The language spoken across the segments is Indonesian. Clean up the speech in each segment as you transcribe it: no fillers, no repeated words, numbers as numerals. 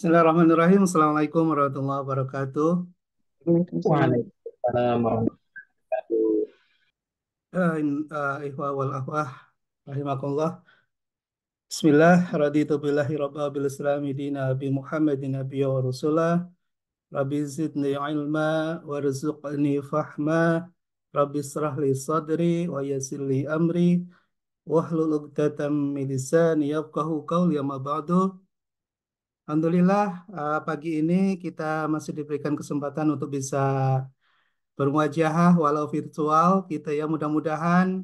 Bismillahirrahmanirrahim. Assalamualaikum warahmatullahi wabarakatuh. Waalaikumsalam warahmatullahi wabarakatuh. Ikhwah wal akhwah, rahimakumullah. Bismillah, raditu billahi rabba bil islami dina bi Muhammadin nabiyya wa rasulah. Rabbi zidni ilma warzuqni fahma. Rabbi israh li sadri wa yassir li amri. Wahlul 'uqdatam min lisani yafqahu qawli, amma ba'du. Alhamdulillah, pagi ini kita masih diberikan kesempatan untuk bisa bermuajahah walau virtual kita ya, mudah-mudahan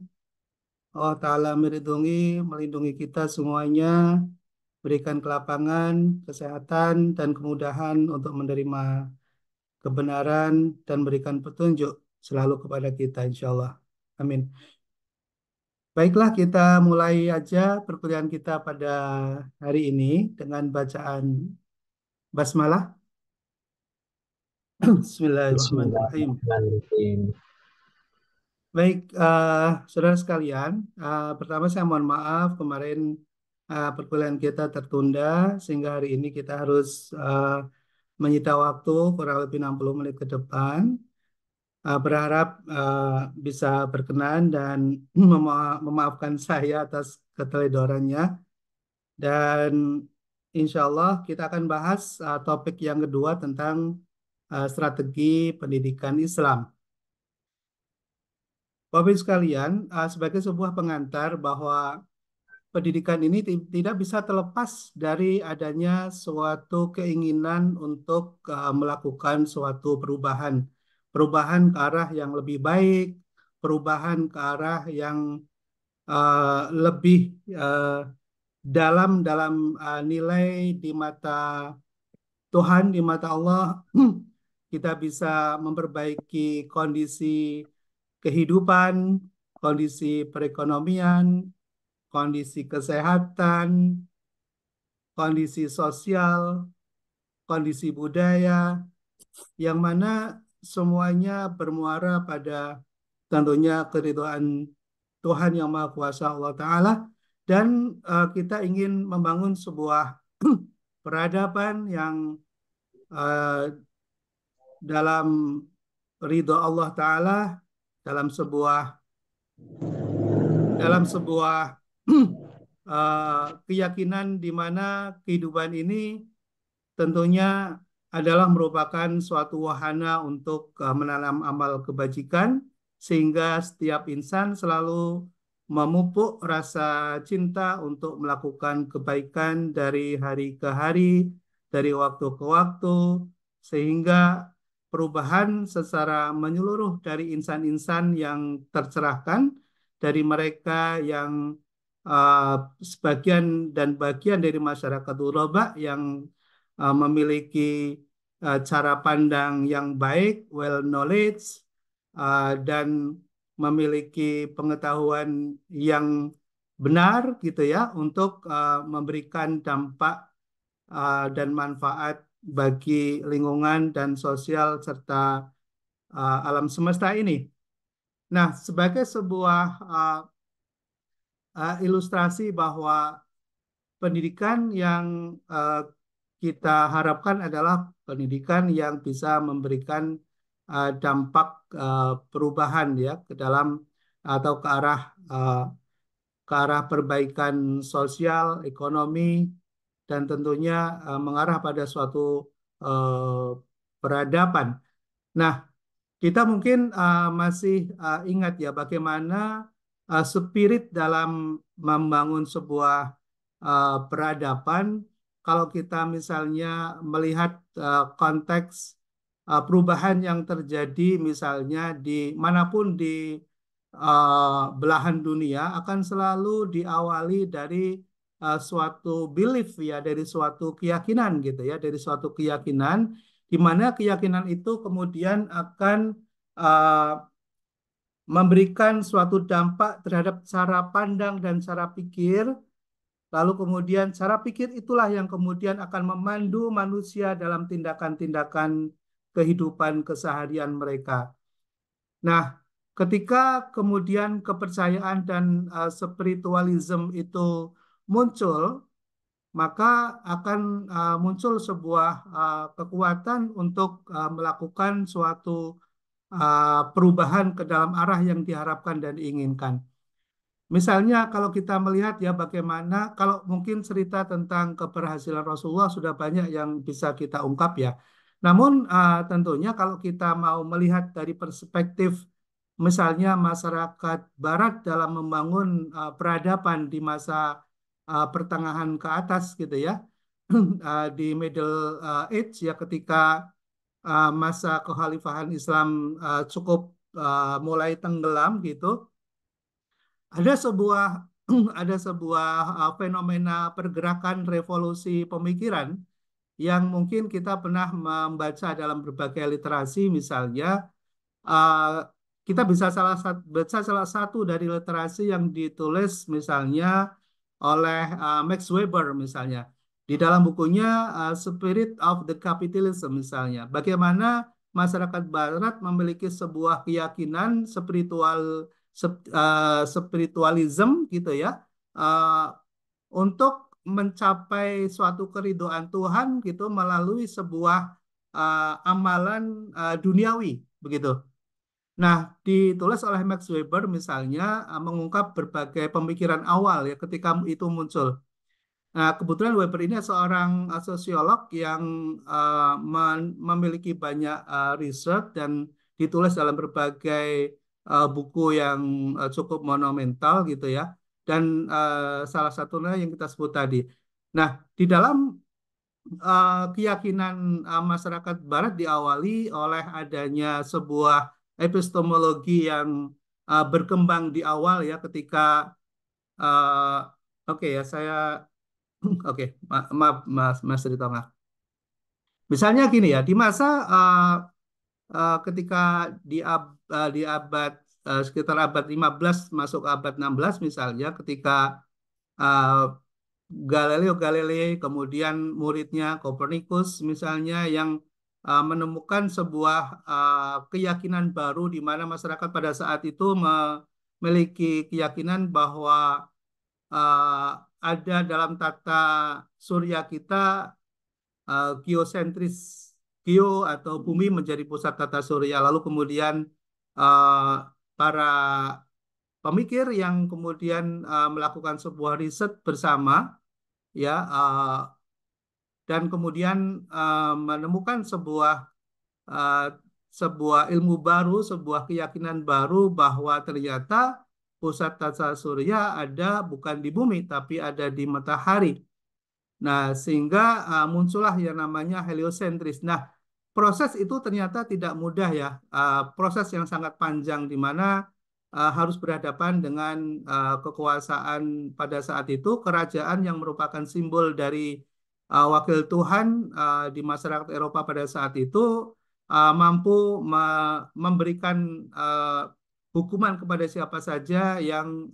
Allah Ta'ala melindungi kita semuanya, berikan kelapangan, kesehatan, dan kemudahan untuk menerima kebenaran dan berikan petunjuk selalu kepada kita insya Allah. Amin. Baiklah, kita mulai aja perkuliahan kita pada hari ini dengan bacaan basmalah. Bismillahirrahmanirrahim. Bismillahirrahmanirrahim. Baik, saudara sekalian, pertama saya mohon maaf kemarin perkuliahan kita tertunda sehingga hari ini kita harus menyita waktu kurang lebih 60 menit ke depan. Berharap bisa berkenan dan memaafkan saya atas keteledorannya. Dan insya Allah kita akan bahas topik yang kedua tentang strategi pendidikan Islam. Bapak Ibu sekalian, sebagai sebuah pengantar bahwa pendidikan ini tidak bisa terlepas dari adanya suatu keinginan untuk melakukan suatu perubahan, perubahan ke arah yang lebih baik, perubahan ke arah yang lebih uh, dalam dalam nilai di mata Tuhan, di mata Allah. Kita bisa memperbaiki kondisi kehidupan, kondisi perekonomian, kondisi kesehatan, kondisi sosial, kondisi budaya, yang mana semuanya bermuara pada tentunya keridhaan Tuhan Yang Maha Kuasa Allah Ta'ala, dan kita ingin membangun sebuah peradaban yang uh, dalam ridho Allah Ta'ala, dalam sebuah dalam sebuah keyakinan di mana kehidupan ini tentunya adalah merupakan suatu wahana untuk menanam amal kebajikan sehingga setiap insan selalu memupuk rasa cinta untuk melakukan kebaikan dari hari ke hari, dari waktu ke waktu, sehingga perubahan secara menyeluruh dari insan-insan yang tercerahkan, dari mereka yang uh, sebagian dan bagian dari masyarakat uraba yang memiliki cara pandang yang baik, well knowledge, dan memiliki pengetahuan yang benar gitu ya untuk memberikan dampak dan manfaat bagi lingkungan dan sosial serta alam semesta ini. Nah, sebagai sebuah ilustrasi bahwa pendidikan yang kita harapkan adalah pendidikan yang bisa memberikan dampak perubahan ya ke dalam atau uh, ke arah perbaikan sosial, ekonomi, dan tentunya mengarah pada suatu uh, peradaban. Nah, kita mungkin masih ingat ya bagaimana spirit dalam membangun sebuah peradaban. Kalau kita misalnya melihat konteks perubahan yang terjadi misalnya di manapun di belahan dunia akan selalu diawali dari suatu belief ya, dari suatu keyakinan gitu ya, dari suatu keyakinan di mana keyakinan itu kemudian akan uh, memberikan suatu dampak terhadap cara pandang dan cara pikir, lalu kemudian cara pikir itulah yang kemudian akan memandu manusia dalam tindakan-tindakan kehidupan keseharian mereka. Nah, ketika kemudian kepercayaan dan spiritualism itu muncul, maka akan muncul sebuah kekuatan untuk melakukan suatu perubahan ke dalam arah yang diharapkan dan diinginkan. Misalnya kalau kita melihat ya bagaimana kalau mungkin cerita tentang keberhasilan Rasulullah sudah banyak yang bisa kita ungkap ya. Namun tentunya kalau kita mau melihat dari perspektif misalnya masyarakat Barat dalam membangun peradaban di masa pertengahan ke atas gitu ya, di Middle Age ya ketika masa kekhalifahan Islam cukup mulai tenggelam gitu. Ada sebuah ada sebuah fenomena pergerakan revolusi pemikiran yang mungkin kita pernah membaca dalam berbagai literasi, misalnya uh, kita bisa baca salah satu dari literasi yang ditulis misalnya oleh Max Weber misalnya di dalam bukunya Spirit of the Capitalism misalnya, bagaimana masyarakat Barat memiliki sebuah keyakinan spiritualism gitu ya, uh, untuk mencapai suatu keridoan Tuhan gitu melalui sebuah amalan duniawi begitu. Nah, ditulis oleh Max Weber misalnya mengungkap berbagai pemikiran awal ya ketika itu muncul. Nah, kebetulan Weber ini seorang sosiolog yang memiliki banyak riset dan ditulis dalam berbagai buku yang cukup monumental gitu ya. Dan salah satunya yang kita sebut tadi. Nah, di dalam keyakinan masyarakat Barat diawali oleh adanya sebuah epistemologi yang berkembang di awal ya ketika oke ya saya oke, maaf Mas Ritonga. Misalnya gini ya, di masa ketika di abad sekitar abad 15 masuk abad 16 misalnya, ketika uh, Galileo Galilei kemudian muridnya Copernicus misalnya yang menemukan sebuah keyakinan baru di mana masyarakat pada saat itu memiliki keyakinan bahwa uh, ada dalam tata surya kita geosentris, geo atau bumi menjadi pusat tata surya. Lalu kemudian uh, para pemikir yang kemudian melakukan sebuah riset bersama ya dan kemudian menemukan uh, sebuah ilmu baru, sebuah keyakinan baru bahwa ternyata pusat tata surya ada bukan di bumi tapi ada di matahari. Nah, sehingga muncullah yang namanya heliosentris. Nah, proses itu ternyata tidak mudah ya. Proses yang sangat panjang di mana harus berhadapan dengan kekuasaan pada saat itu, kerajaan yang merupakan simbol dari wakil Tuhan di masyarakat Eropa pada saat itu mampu memberikan hukuman kepada siapa saja yang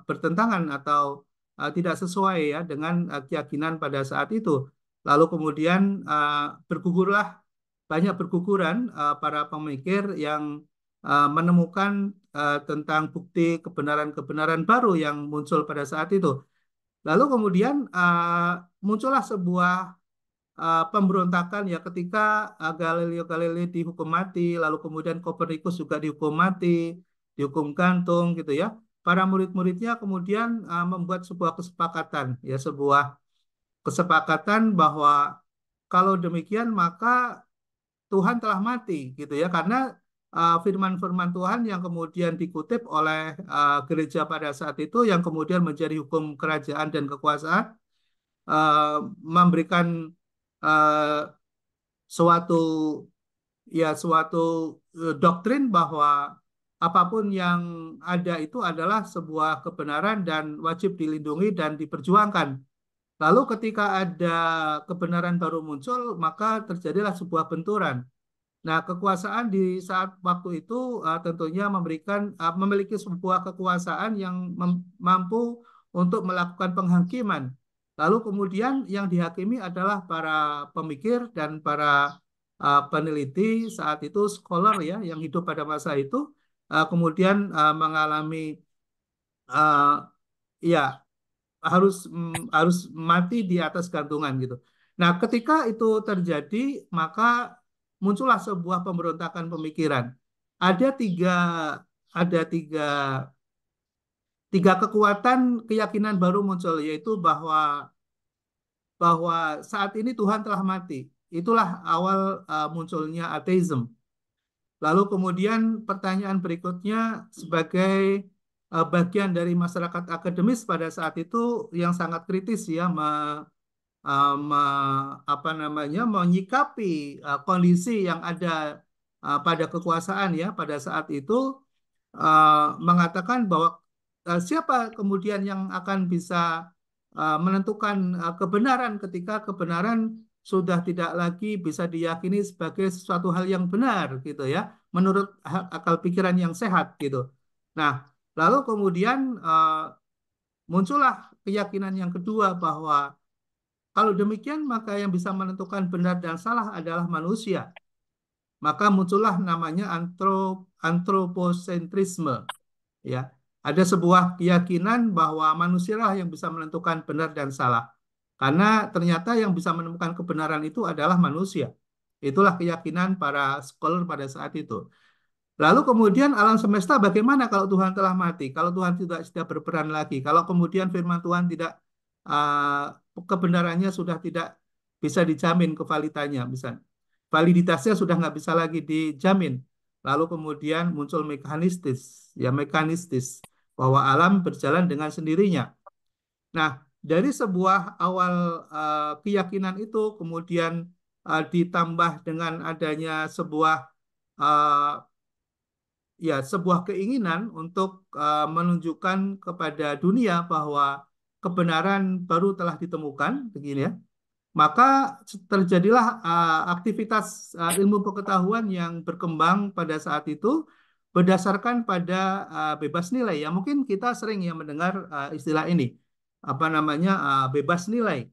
bertentangan atau tidak sesuai ya dengan keyakinan pada saat itu. Lalu kemudian bergugurlah banyak berguguran para pemikir yang menemukan tentang bukti kebenaran-kebenaran baru yang muncul pada saat itu. Lalu kemudian muncullah sebuah pemberontakan ya ketika Galileo Galilei dihukum mati, lalu kemudian Kopernikus juga dihukum mati, dihukum gantung gitu ya. Para murid-muridnya kemudian membuat sebuah kesepakatan ya sebuah kesepakatan bahwa kalau demikian maka Tuhan telah mati gitu ya karena firman-firman Tuhan yang kemudian dikutip oleh gereja pada saat itu yang kemudian menjadi hukum kerajaan dan kekuasaan memberikan eh, suatu suatu doktrin bahwa apapun yang ada itu adalah sebuah kebenaran dan wajib dilindungi dan diperjuangkan. Lalu ketika ada kebenaran baru muncul, maka terjadilah sebuah benturan. Nah, kekuasaan di saat waktu itu tentunya memiliki sebuah kekuasaan yang mampu untuk melakukan penghakiman. Lalu kemudian yang dihakimi adalah para pemikir dan para peneliti saat itu scholar ya yang hidup pada masa itu kemudian mengalami uh, ya harus mati di atas gantungan gitu. Nah, ketika itu terjadi, maka muncullah sebuah pemberontakan pemikiran. Ada tiga ada tiga kekuatan keyakinan baru muncul, yaitu bahwa bahwa saat ini Tuhan telah mati. Itulah awal munculnya ateism. Lalu kemudian pertanyaan berikutnya sebagai bagian dari masyarakat akademis pada saat itu yang sangat kritis ya apa namanya menyikapi kondisi yang ada pada kekuasaan ya pada saat itu mengatakan bahwa siapa kemudian yang akan bisa menentukan kebenaran ketika kebenaran sudah tidak lagi bisa diyakini sebagai sesuatu hal yang benar gitu ya menurut akal pikiran yang sehat gitu. Nah, lalu kemudian muncullah keyakinan yang kedua bahwa kalau demikian maka yang bisa menentukan benar dan salah adalah manusia. Maka muncullah namanya antroposentrisme ya. Ada sebuah keyakinan bahwa manusialah yang bisa menentukan benar dan salah. Karena ternyata yang bisa menemukan kebenaran itu adalah manusia. Itulah keyakinan para scholar pada saat itu. Lalu kemudian alam semesta bagaimana kalau Tuhan telah mati? Kalau Tuhan tidak berperan lagi? Kalau kemudian firman Tuhan tidak kebenarannya sudah tidak bisa dijamin kevalitannya, misalnya validitasnya sudah nggak bisa lagi dijamin. Lalu kemudian muncul mekanistis bahwa alam berjalan dengan sendirinya. Nah, dari sebuah awal keyakinan itu kemudian ditambah dengan adanya sebuah uh, ya sebuah keinginan untuk menunjukkan kepada dunia bahwa kebenaran baru telah ditemukan, begini ya. Maka terjadilah aktivitas ilmu pengetahuan yang berkembang pada saat itu berdasarkan pada bebas nilai. Ya mungkin kita sering ya mendengar istilah ini, apa namanya bebas nilai.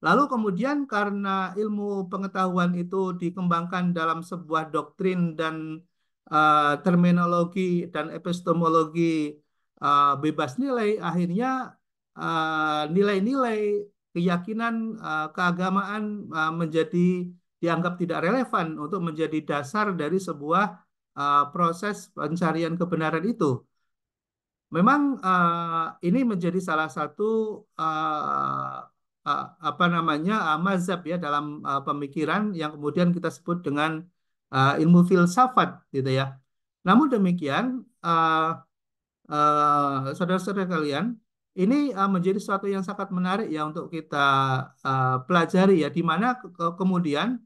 Lalu kemudian karena ilmu pengetahuan itu dikembangkan dalam sebuah doktrin dan terminologi dan epistemologi bebas nilai, akhirnya nilai-nilai keyakinan keagamaan menjadi dianggap tidak relevan untuk menjadi dasar dari sebuah proses pencarian kebenaran itu. Memang ini menjadi salah satu apa namanya mazhab ya dalam pemikiran yang kemudian kita sebut dengan ilmu filsafat gitu ya. Namun demikian, saudara-saudara kalian, ini menjadi sesuatu yang sangat menarik ya untuk kita pelajari ya, di mana kemudian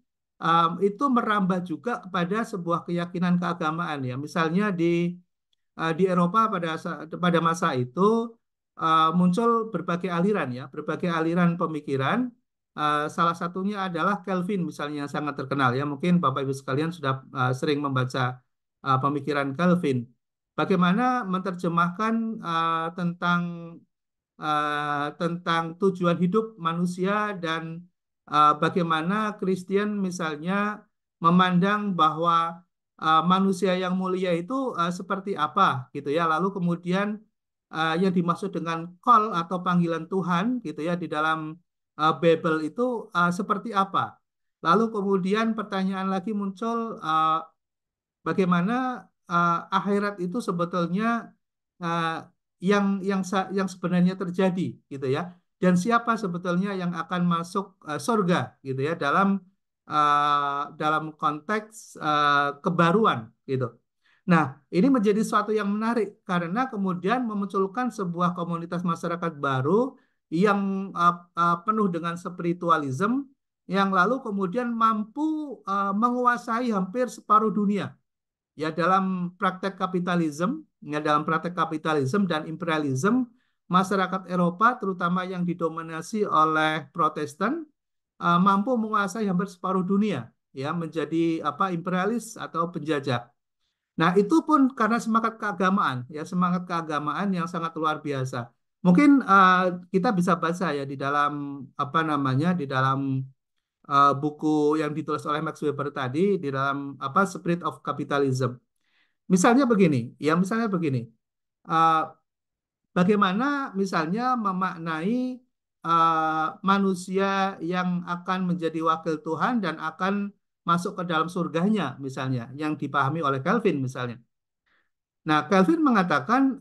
itu merambah juga kepada sebuah keyakinan keagamaan ya. Misalnya di Eropa pada masa itu muncul berbagai aliran ya, berbagai aliran pemikiran. Salah satunya adalah Calvin misalnya yang sangat terkenal ya. Mungkin Bapak Ibu sekalian sudah sering membaca pemikiran Calvin. Bagaimana menerjemahkan tentang tujuan hidup manusia dan bagaimana Kristen misalnya memandang bahwa manusia yang mulia itu seperti apa gitu ya. Lalu kemudian yang dimaksud dengan call atau panggilan Tuhan gitu ya di dalam Bible itu seperti apa. Lalu kemudian pertanyaan lagi muncul bagaimana akhirat itu sebetulnya uh, yang sebenarnya terjadi gitu ya dan siapa sebetulnya yang akan masuk surga gitu ya dalam konteks kebaruan gitu. Nah, ini menjadi suatu yang menarik karena kemudian memunculkan sebuah komunitas masyarakat baru yang penuh dengan spiritualism yang lalu kemudian mampu menguasai hampir separuh dunia ya dalam praktek kapitalisme dan imperialisme masyarakat Eropa terutama yang didominasi oleh Protestan mampu menguasai hampir separuh dunia ya menjadi apa imperialis atau penjajah. Nah, itu pun karena semangat keagamaan yang sangat luar biasa. Mungkin kita bisa baca ya di dalam apa namanya di dalam buku yang ditulis oleh Max Weber tadi di dalam apa Spirit of Capitalism. Misalnya begini, ya misalnya begini. uh, bagaimana misalnya memaknai manusia yang akan menjadi wakil Tuhan dan akan masuk ke dalam surganya misalnya, yang dipahami oleh Calvin misalnya. Nah, Calvin mengatakan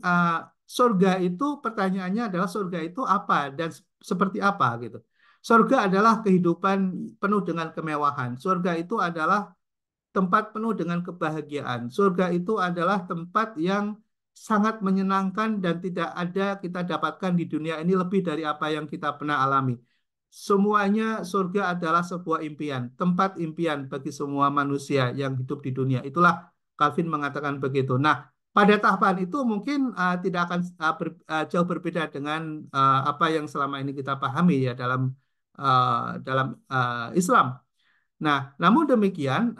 surga itu pertanyaannya adalah surga itu apa dan seperti apa gitu. Surga adalah kehidupan penuh dengan kemewahan. Surga itu adalah tempat penuh dengan kebahagiaan. Surga itu adalah tempat yang sangat menyenangkan dan tidak ada kita dapatkan di dunia ini lebih dari apa yang kita pernah alami. Semuanya surga adalah sebuah impian, tempat impian bagi semua manusia yang hidup di dunia. Itulah Calvin mengatakan begitu. Nah, pada tahapan itu mungkin tidak akan jauh berbeda dengan apa yang selama ini kita pahami ya dalam Islam. Nah, namun demikian,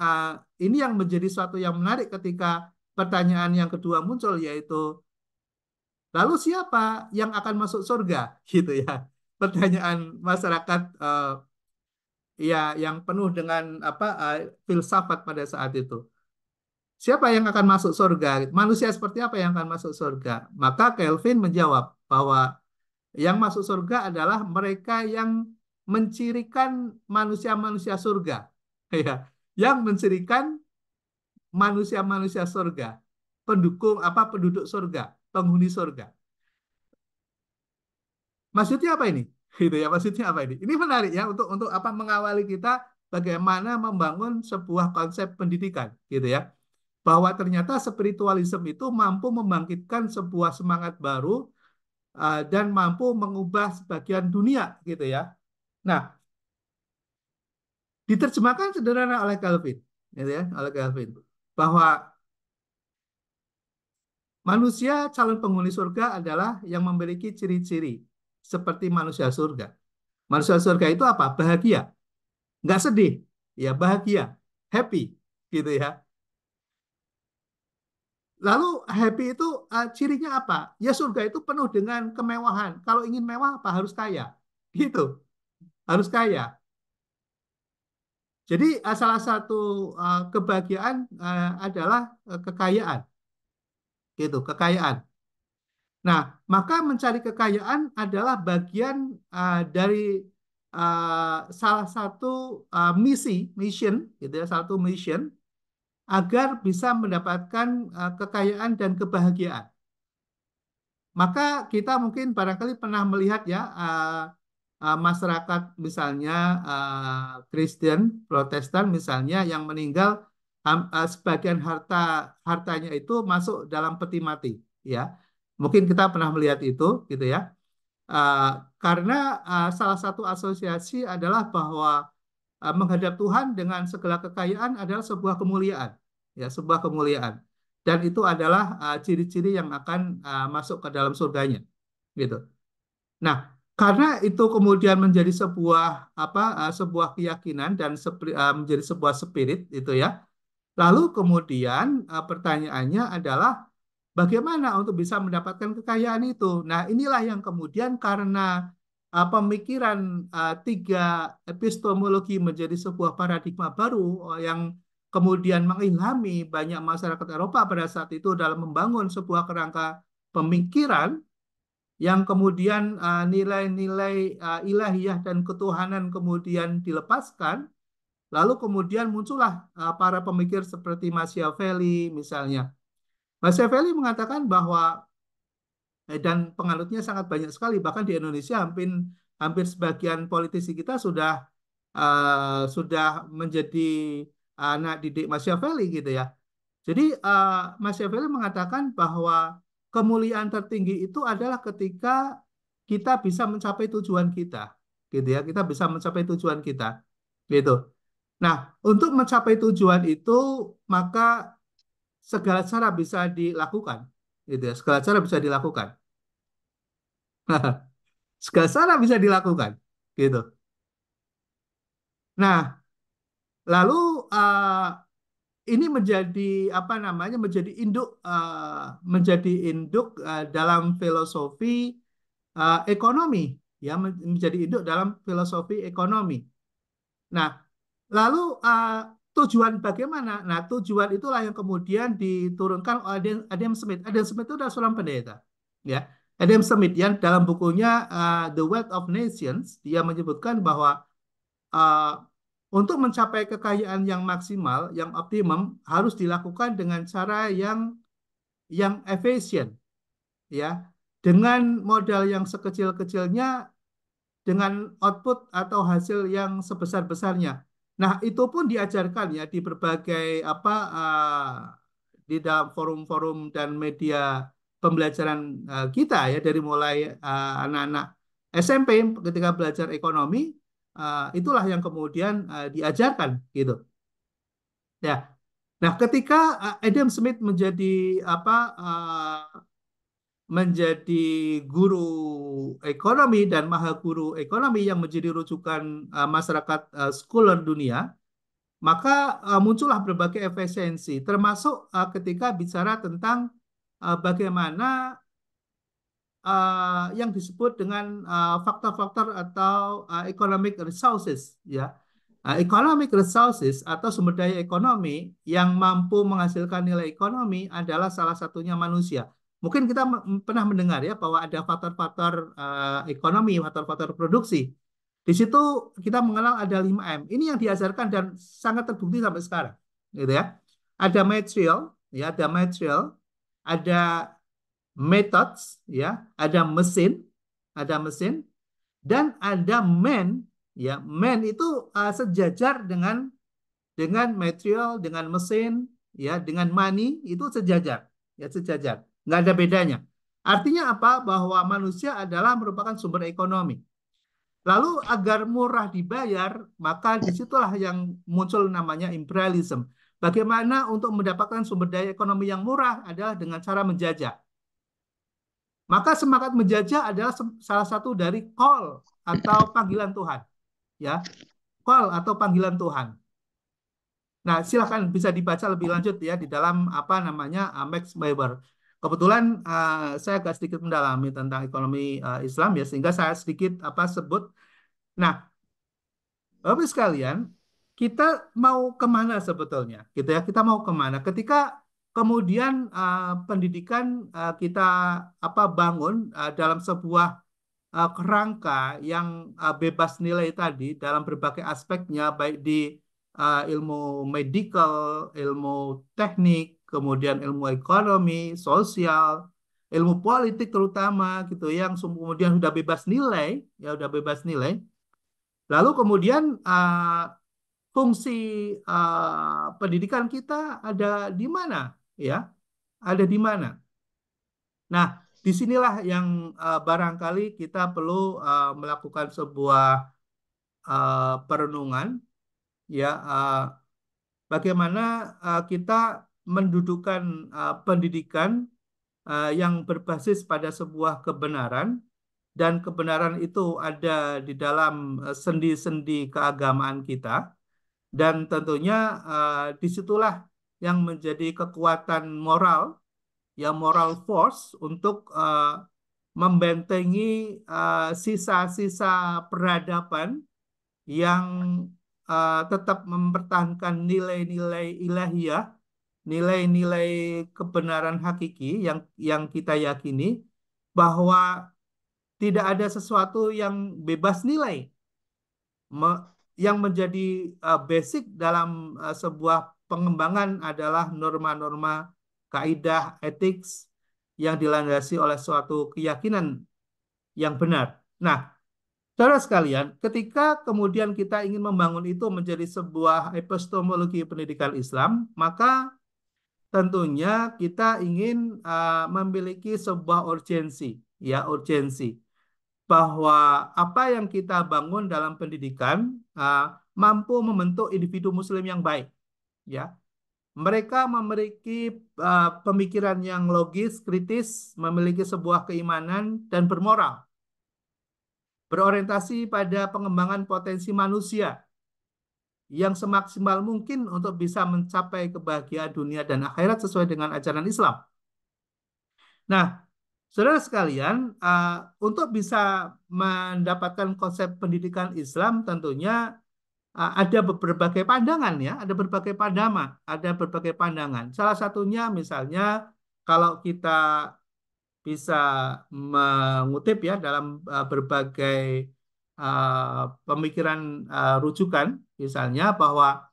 ini yang menjadi suatu yang menarik ketika pertanyaan yang kedua muncul, yaitu, lalu siapa yang akan masuk surga? Gitu ya. Pertanyaan masyarakat ya yang penuh dengan apa filsafat pada saat itu. Siapa yang akan masuk surga? Manusia seperti apa yang akan masuk surga? Maka Kelvin menjawab bahwa yang masuk surga adalah mereka yang mencirikan manusia-manusia surga. Ya, yang mencirikan manusia-manusia surga, pendukung apa penduduk surga, penghuni surga. Maksudnya apa ini? Gitu ya, maksudnya apa ini? Ini menarik ya untuk apa mengawali kita bagaimana membangun sebuah konsep pendidikan, gitu ya. Bahwa ternyata spiritualisme itu mampu membangkitkan sebuah semangat baru dan mampu mengubah sebagian dunia, gitu ya. Nah, diterjemahkan sederhana oleh Calvin, gitu ya, oleh Calvin, bahwa manusia calon penghuni surga adalah yang memiliki ciri-ciri seperti manusia surga. Manusia surga itu apa? Bahagia, nggak sedih, ya bahagia, happy, gitu ya. Lalu happy itu cirinya apa? Ya surga itu penuh dengan kemewahan. Kalau ingin mewah apa? Harus kaya, gitu. Harus kaya. Jadi salah satu kebahagiaan adalah kekayaan, gitu, kekayaan. Nah, maka mencari kekayaan adalah bagian dari salah satu mission, gitu ya, satu mission agar bisa mendapatkan kekayaan dan kebahagiaan. Maka kita mungkin barangkali pernah melihat ya masyarakat misalnya Kristen, Protestan misalnya yang meninggal sebagian hartanya itu masuk dalam peti mati, ya. Mungkin kita pernah melihat itu, gitu ya. Uh, karena salah satu asosiasi adalah bahwa menghadap Tuhan dengan segala kekayaan adalah sebuah kemuliaan, ya, sebuah kemuliaan. Dan itu adalah ciri-ciri yang akan masuk ke dalam surganya, gitu. Nah, karena itu kemudian menjadi sebuah apa sebuah keyakinan dan menjadi sebuah spirit itu ya. Lalu kemudian pertanyaannya adalah bagaimana untuk bisa mendapatkan kekayaan itu? Nah, inilah yang kemudian karena pemikiran tiga epistemologi menjadi sebuah paradigma baru yang kemudian mengilhami banyak masyarakat Eropa pada saat itu dalam membangun sebuah kerangka pemikiran yang kemudian nilai-nilai ilahiyah dan ketuhanan kemudian dilepaskan, lalu kemudian muncullah para pemikir seperti Machiavelli misalnya. Machiavelli mengatakan bahwa dan penganutnya sangat banyak sekali, bahkan di Indonesia hampir hampir sebagian politisi kita sudah menjadi anak didik Machiavelli gitu ya. Jadi Machiavelli mengatakan bahwa kemuliaan tertinggi itu adalah ketika kita bisa mencapai tujuan kita, gitu ya. Kita bisa mencapai tujuan kita, gitu. Nah, untuk mencapai tujuan itu maka segala cara bisa dilakukan, gitu ya. Segala cara bisa dilakukan. Segala cara bisa dilakukan, gitu. Nah, lalu ini menjadi apa namanya menjadi induk dalam filosofi ekonomi ya menjadi induk dalam filosofi ekonomi. Nah, lalu tujuan bagaimana? Nah, tujuan itulah yang kemudian diturunkan oleh Adam Smith. Adam Smith itu adalah seorang pendeta, ya. Adam Smith yang dalam bukunya The Wealth of Nations, dia menyebutkan bahwa uh, untuk mencapai kekayaan yang maksimal, yang optimum, harus dilakukan dengan cara yang efisien, ya, dengan modal yang sekecil-kecilnya, dengan output atau hasil yang sebesar-besarnya. Nah, itu pun diajarkan ya di berbagai di dalam forum-forum dan media pembelajaran kita ya, dari mulai anak-anak SMP ketika belajar ekonomi, itulah yang kemudian diajarkan gitu. Ya. Nah, ketika Adam Smith menjadi apa menjadi guru ekonomi dan maha guru ekonomi yang menjadi rujukan masyarakat scholar dunia, maka muncullah berbagai efisiensi, termasuk ketika bicara tentang bagaimana yang disebut dengan faktor-faktor atau economic resources, ya. Economic resources atau sumber daya ekonomi yang mampu menghasilkan nilai ekonomi adalah salah satunya manusia. Mungkin kita pernah mendengar ya bahwa ada faktor-faktor ekonomi, faktor-faktor produksi. Di situ kita mengenal ada 5M. Ini yang diajarkan dan sangat terbukti sampai sekarang, gitu ya. Ada material, ya, ada material, ada methods, ya, ada mesin, dan ada man, ya. Man itu sejajar dengan material, dengan mesin, ya, dengan money itu sejajar, ya, sejajar, nggak ada bedanya. Artinya apa? Bahwa manusia adalah merupakan sumber ekonomi. Lalu agar murah dibayar, maka disitulah yang muncul namanya imperialism. Bagaimana untuk mendapatkan sumber daya ekonomi yang murah adalah dengan cara menjajah. Maka semangat menjajah adalah salah satu dari call atau panggilan Tuhan, ya, call atau panggilan Tuhan. Nah, silakan bisa dibaca lebih lanjut ya di dalam apa namanya Max Weber. Kebetulan saya agak sedikit mendalami tentang ekonomi Islam ya, sehingga saya sedikit sebut. Nah, Bapak sekalian, kita mau kemana sebetulnya, gitu ya? Kita mau kemana? Ketika kemudian pendidikan kita bangun dalam sebuah kerangka yang bebas nilai tadi dalam berbagai aspeknya, baik di ilmu medical, ilmu teknik, kemudian ilmu ekonomi, sosial, ilmu politik terutama gitu, yang kemudian sudah bebas nilai, ya sudah bebas nilai. Lalu kemudian fungsi pendidikan kita ada di mana, ya? Ada di mana? Nah, disinilah yang barangkali kita perlu melakukan sebuah perenungan, ya, bagaimana kita mendudukan pendidikan yang berbasis pada sebuah kebenaran, dan kebenaran itu ada di dalam sendi-sendi keagamaan kita, dan tentunya disitulah yang menjadi kekuatan moral, ya, moral force untuk membentengi sisa-sisa peradaban yang tetap mempertahankan nilai-nilai ilahiyah, nilai-nilai kebenaran hakiki yang kita yakini bahwa tidak ada sesuatu yang bebas nilai. Yang menjadi basic dalam sebuah pengembangan adalah norma-norma kaidah etik yang dilandasi oleh suatu keyakinan yang benar. Nah, saudara sekalian, ketika kemudian kita ingin membangun itu menjadi sebuah epistemologi pendidikan Islam, maka tentunya kita ingin memiliki sebuah urgensi, ya, urgensi bahwa apa yang kita bangun dalam pendidikan mampu membentuk individu Muslim yang baik, ya. Mereka memiliki pemikiran yang logis, kritis, memiliki sebuah keimanan dan bermoral, berorientasi pada pengembangan potensi manusia yang semaksimal mungkin untuk bisa mencapai kebahagiaan dunia dan akhirat sesuai dengan ajaran Islam. Nah, saudara sekalian, untuk bisa mendapatkan konsep pendidikan Islam tentunya ada berbagai pandangan ya, ada berbagai pandangan. Salah satunya misalnya kalau kita bisa mengutip ya dalam berbagai pemikiran rujukan, misalnya bahwa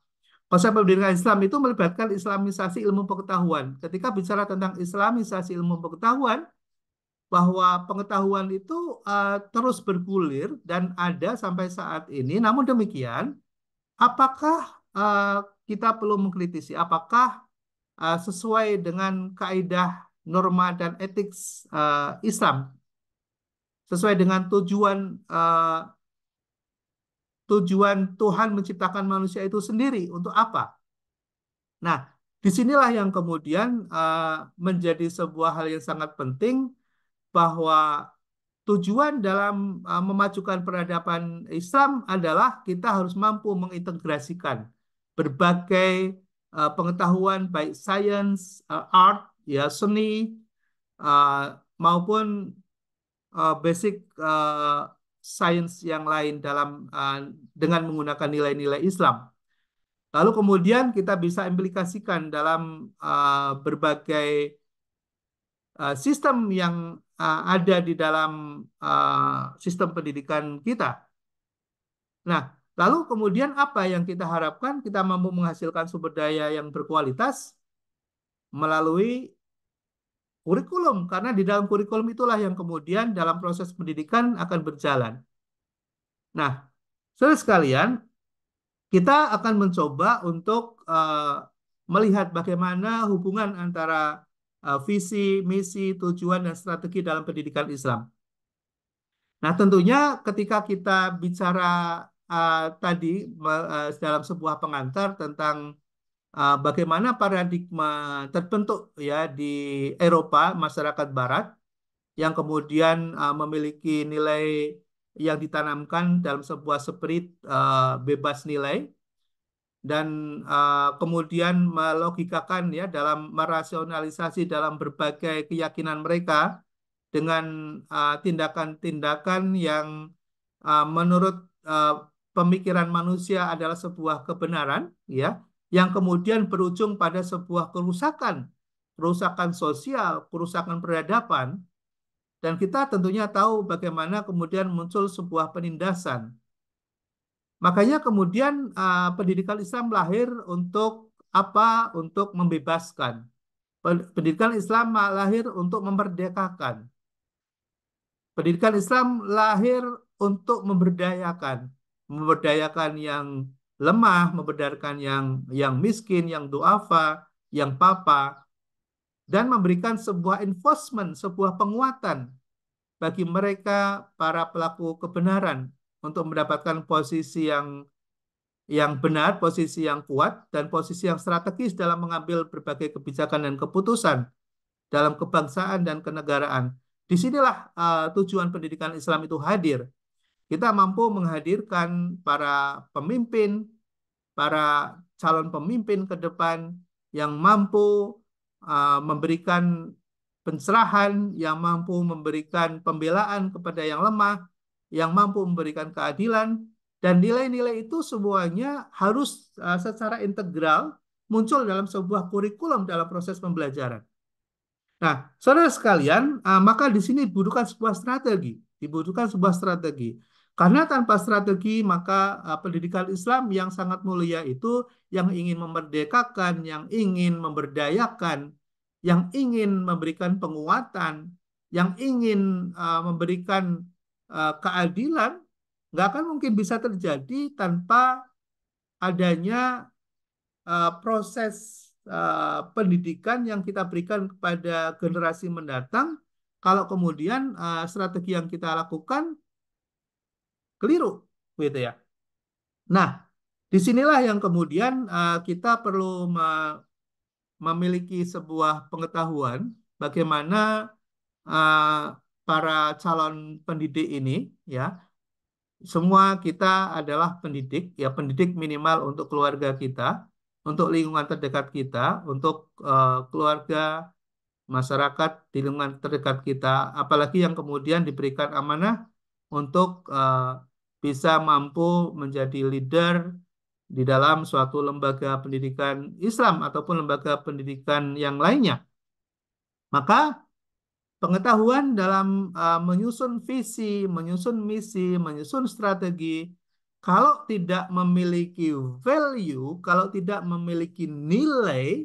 konsep pendidikan Islam itu melibatkan Islamisasi ilmu pengetahuan. Ketika bicara tentang Islamisasi ilmu pengetahuan, bahwa pengetahuan itu terus bergulir dan ada sampai saat ini. Namun demikian, apakah uh, kita perlu mengkritisi apakah sesuai dengan kaidah norma dan etik Islam, sesuai dengan tujuan Tuhan menciptakan manusia itu sendiri untuk apa? Nah, disinilah yang kemudian menjadi sebuah hal yang sangat penting bahwa tujuan dalam memajukan peradaban Islam adalah kita harus mampu mengintegrasikan berbagai pengetahuan baik sains, art, ya seni, maupun basic sains yang lain dengan menggunakan nilai-nilai Islam. Lalu kemudian kita bisa implikasikan dalam berbagai sistem yang ada di dalam sistem pendidikan kita. Nah, lalu kemudian apa yang kita harapkan? Kita mampu menghasilkan sumber daya yang berkualitas melalui kurikulum, karena di dalam kurikulum itulah yang kemudian dalam proses pendidikan akan berjalan. Nah, saudara sekalian, kita akan mencoba untuk melihat bagaimana hubungan antara visi, misi, tujuan, dan strategi dalam pendidikan Islam. Nah, tentunya ketika kita bicara tadi dalam sebuah pengantar tentang bagaimana paradigma terbentuk ya di Eropa, masyarakat Barat, yang kemudian memiliki nilai yang ditanamkan dalam sebuah spirit bebas nilai, dan kemudian melogikakan ya dalam merasionalisasi dalam berbagai keyakinan mereka dengan tindakan-tindakan yang menurut uh, pemikiran manusia adalah sebuah kebenaran ya, yang kemudian berujung pada sebuah kerusakan, kerusakan sosial, kerusakan peradaban, dan kita tentunya tahu bagaimana kemudian muncul sebuah penindasan. Makanya kemudian pendidikan Islam lahir untuk apa? Untuk membebaskan. Pendidikan Islam lahir untuk memerdekakan. Pendidikan Islam lahir untuk memberdayakan, memberdayakan yang lemah, memberdayakan yang miskin, yang duafa, yang papa, dan memberikan sebuah enforcement, sebuah penguatan bagi mereka para pelaku kebenaran untuk mendapatkan posisi yang benar, posisi yang kuat, dan posisi yang strategis dalam mengambil berbagai kebijakan dan keputusan dalam kebangsaan dan kenegaraan. Disinilah tujuan pendidikan Islam itu hadir. Kita mampu menghadirkan para pemimpin, para calon pemimpin ke depan yang mampu memberikan pencerahan, yang mampu memberikan pembelaan kepada yang lemah, yang mampu memberikan keadilan, dan nilai-nilai itu semuanya harus secara integral muncul dalam sebuah kurikulum dalam proses pembelajaran. Nah, saudara sekalian, maka di sini dibutuhkan sebuah strategi, dibutuhkan sebuah strategi. Karena tanpa strategi, maka pendidikan Islam yang sangat mulia itu yang ingin memerdekakan, yang ingin memberdayakan, yang ingin memberikan penguatan, yang ingin memberikan keadilan, nggak akan mungkin bisa terjadi tanpa adanya proses pendidikan yang kita berikan kepada generasi mendatang, kalau kemudian strategi yang kita lakukan keliru, gitu ya. Nah, disinilah yang kemudian kita perlu memiliki sebuah pengetahuan bagaimana para calon pendidik ini, ya, semua kita adalah pendidik, ya pendidik minimal untuk keluarga kita, untuk lingkungan terdekat kita, untuk keluarga, masyarakat di lingkungan terdekat kita, apalagi yang kemudian diberikan amanah untuk bisa mampu menjadi leader di dalam suatu lembaga pendidikan Islam ataupun lembaga pendidikan yang lainnya. Maka Pengetahuan dalam menyusun visi, menyusun misi, menyusun strategi, kalau tidak memiliki value, kalau tidak memiliki nilai,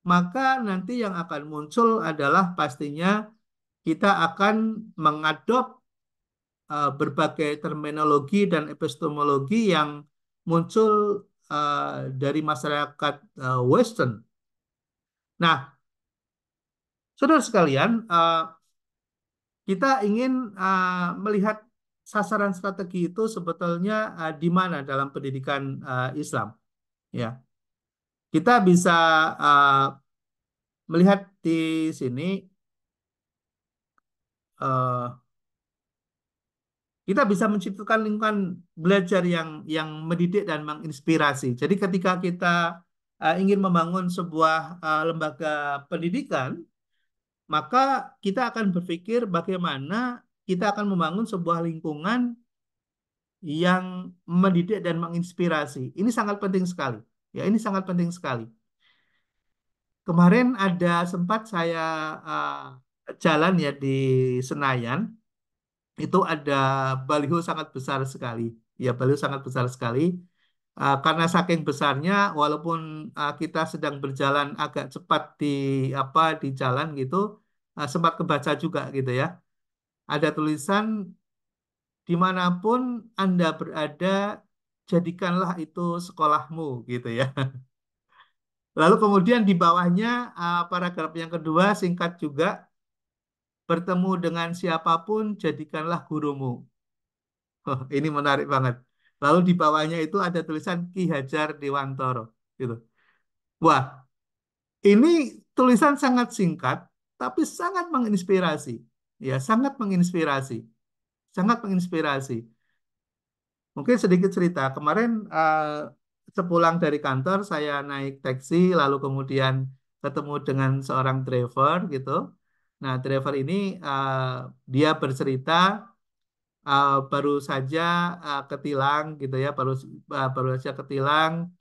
maka nanti yang akan muncul adalah pastinya kita akan mengadop berbagai terminologi dan epistemologi yang muncul dari masyarakat Western. Nah, saudara sekalian, kita ingin melihat sasaran strategi itu sebetulnya di mana dalam pendidikan Islam. Ya, kita bisa uh, melihat di sini, uh, kita bisa menciptakan lingkungan belajar yang mendidik dan menginspirasi. Jadi, ketika kita ingin membangun sebuah lembaga pendidikan, maka kita akan berpikir bagaimana kita akan membangun sebuah lingkungan yang mendidik dan menginspirasi. Ini sangat penting sekali. Ya, ini sangat penting sekali. Kemarin ada sempat saya jalan ya di Senayan, itu ada baliho sangat besar sekali. Ya, baliho sangat besar sekali. Karena saking besarnya, walaupun kita sedang berjalan agak cepat di jalan gitu, sempat kebaca juga gitu ya. Ada tulisan dimanapun Anda berada, jadikanlah itu sekolahmu gitu ya. Lalu kemudian di bawahnya paragraf yang kedua singkat juga, bertemu dengan siapapun jadikanlah gurumu. Oh, ini menarik banget. Lalu di bawahnya itu ada tulisan Ki Hajar Dewantoro gitu. Wah, ini tulisan sangat singkat tapi sangat menginspirasi. Ya, sangat menginspirasi. Sangat menginspirasi. Mungkin sedikit cerita. Kemarin sepulang dari kantor saya naik taksi lalu kemudian ketemu dengan seorang driver gitu. Nah, driver ini uh, dia bercerita baru saja ketilang gitu ya, baru saja ketilang.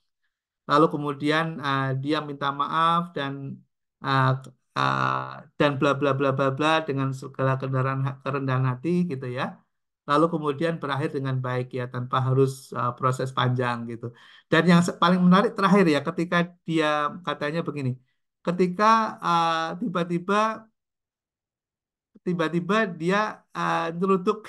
Lalu kemudian dia minta maaf uh, uh, dan bla bla bla bla bla dengan segala kerendahan hati gitu ya. Lalu kemudian berakhir dengan baik ya tanpa harus proses panjang gitu. Dan yang paling menarik terakhir ya ketika dia katanya begini, ketika tiba-tiba tiba-tiba dia nyeruduk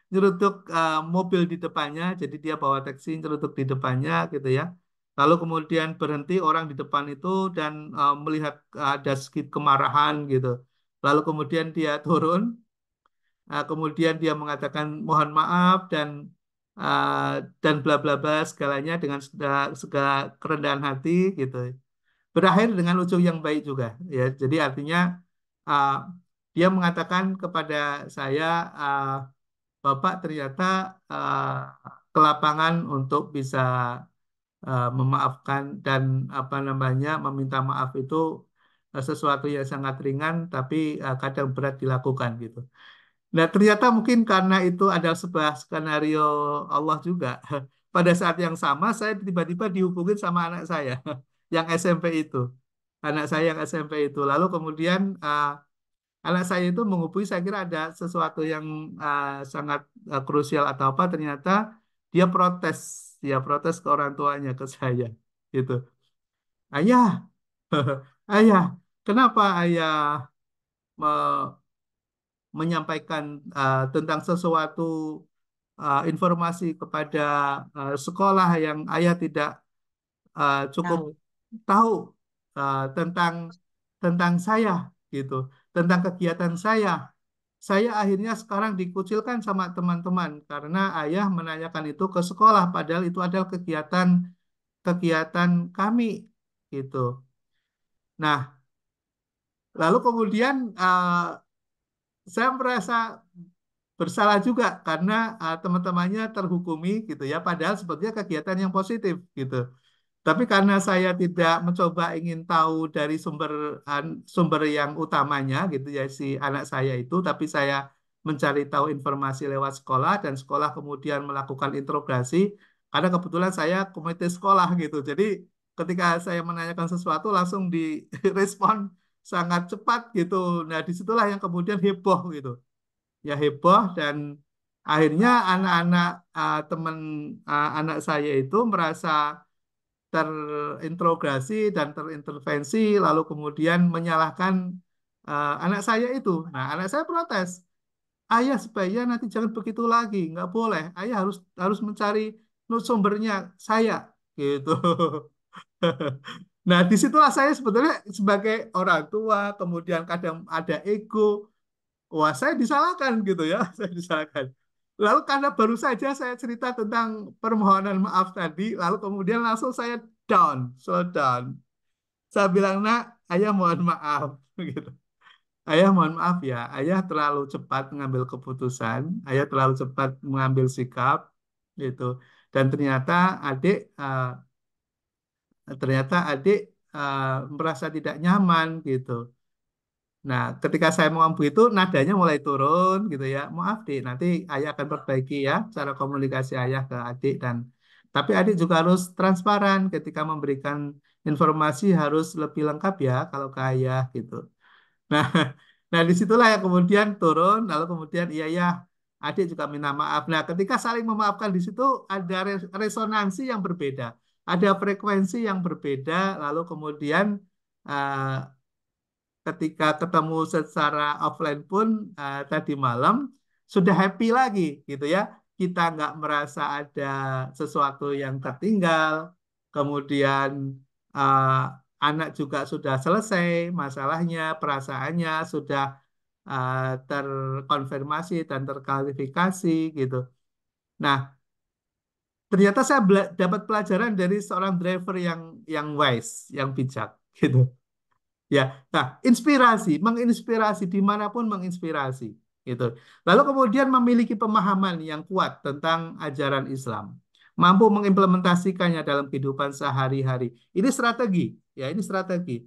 nyeruduk mobil di depannya, jadi dia bawa taksi nyeruduk di depannya gitu ya. Lalu kemudian berhenti orang di depan itu dan melihat ada sedikit kemarahan gitu. Lalu kemudian dia turun, kemudian dia mengatakan mohon maaf dan bla bla bla segalanya dengan segala kerendahan hati gitu. Berakhir dengan ujung yang baik juga ya. Jadi artinya uh, dia mengatakan kepada saya, uh, Bapak ternyata uh, ke lapangan untuk bisa memaafkan dan apa namanya meminta maaf itu sesuatu yang sangat ringan tapi kadang berat dilakukan gitu. Nah, ternyata mungkin karena itu adalah sebuah skenario Allah juga. Pada saat yang sama saya tiba-tiba dihubungin sama anak saya yang SMP itu. Anak saya yang SMP itu. Lalu kemudian anak saya itu menghubungi, saya kira ada sesuatu yang sangat krusial atau apa, ternyata dia protes, dia protes ke orang tuanya, ke saya, gitu. Ayah, ayah, kenapa ayah me- menyampaikan tentang sesuatu informasi kepada sekolah yang ayah tidak cukup Tahu. tahu tentang tentang saya, gitu, tentang kegiatan saya. Saya akhirnya sekarang dikucilkan sama teman-teman karena ayah menanyakan itu ke sekolah, padahal itu adalah kegiatan kegiatan kami gitu. Nah, lalu kemudian saya merasa bersalah juga karena teman-temannya terhukumi gitu ya, padahal sebetulnya kegiatan yang positif gitu. Tapi karena saya tidak mencoba ingin tahu dari sumber yang utamanya gitu ya si anak saya itu, tapi saya mencari tahu informasi lewat sekolah dan sekolah kemudian melakukan interogasi karena kebetulan saya komite sekolah gitu. Jadi ketika saya menanyakan sesuatu langsung direspon sangat cepat gitu. Nah, disitulah yang kemudian heboh gitu. Ya heboh dan akhirnya anak-anak teman anak saya itu merasa terintrogasi dan terintervensi lalu kemudian menyalahkan anak saya itu. Nah, anak saya protes. Ayah sebaiknya nanti jangan begitu lagi, nggak boleh. Ayah harus harus mencari sumbernya saya, gitu. Nah, disitulah saya sebetulnya sebagai orang tua, kemudian kadang ada ego, wah saya disalahkan gitu ya, saya disalahkan. Lalu karena baru saja saya cerita tentang permohonan maaf tadi, lalu kemudian langsung saya down, slow down. Saya bilang, nak, ayah mohon maaf, gitu. Ayah mohon maaf ya, ayah terlalu cepat mengambil keputusan, ayah terlalu cepat mengambil sikap, gitu. Dan ternyata adik merasa tidak nyaman, gitu. Nah, ketika saya ngomong begitu, nadanya mulai turun gitu ya. Maaf, Dik, nanti ayah akan perbaiki ya cara komunikasi ayah ke adik dan tapi adik juga harus transparan ketika memberikan informasi harus lebih lengkap ya kalau ke ayah gitu. Nah, nah disitulah yang kemudian turun, lalu kemudian iya ya, adik juga minta maaf. Nah, ketika saling memaafkan di situ ada resonansi yang berbeda, ada frekuensi yang berbeda, lalu kemudian eh, ketika ketemu secara offline pun tadi malam sudah happy lagi gitu ya. Kita nggak merasa ada sesuatu yang tertinggal. Kemudian uh, anak juga sudah selesai masalahnya, perasaannya sudah terkonfirmasi dan terklarifikasi gitu. Nah, ternyata saya dapat pelajaran dari seorang driver yang wise, yang bijak gitu. Ya, nah, inspirasi, menginspirasi dimanapun menginspirasi, gitu. Lalu kemudian memiliki pemahaman yang kuat tentang ajaran Islam, mampu mengimplementasikannya dalam kehidupan sehari-hari. Ini strategi, ya, ini strategi.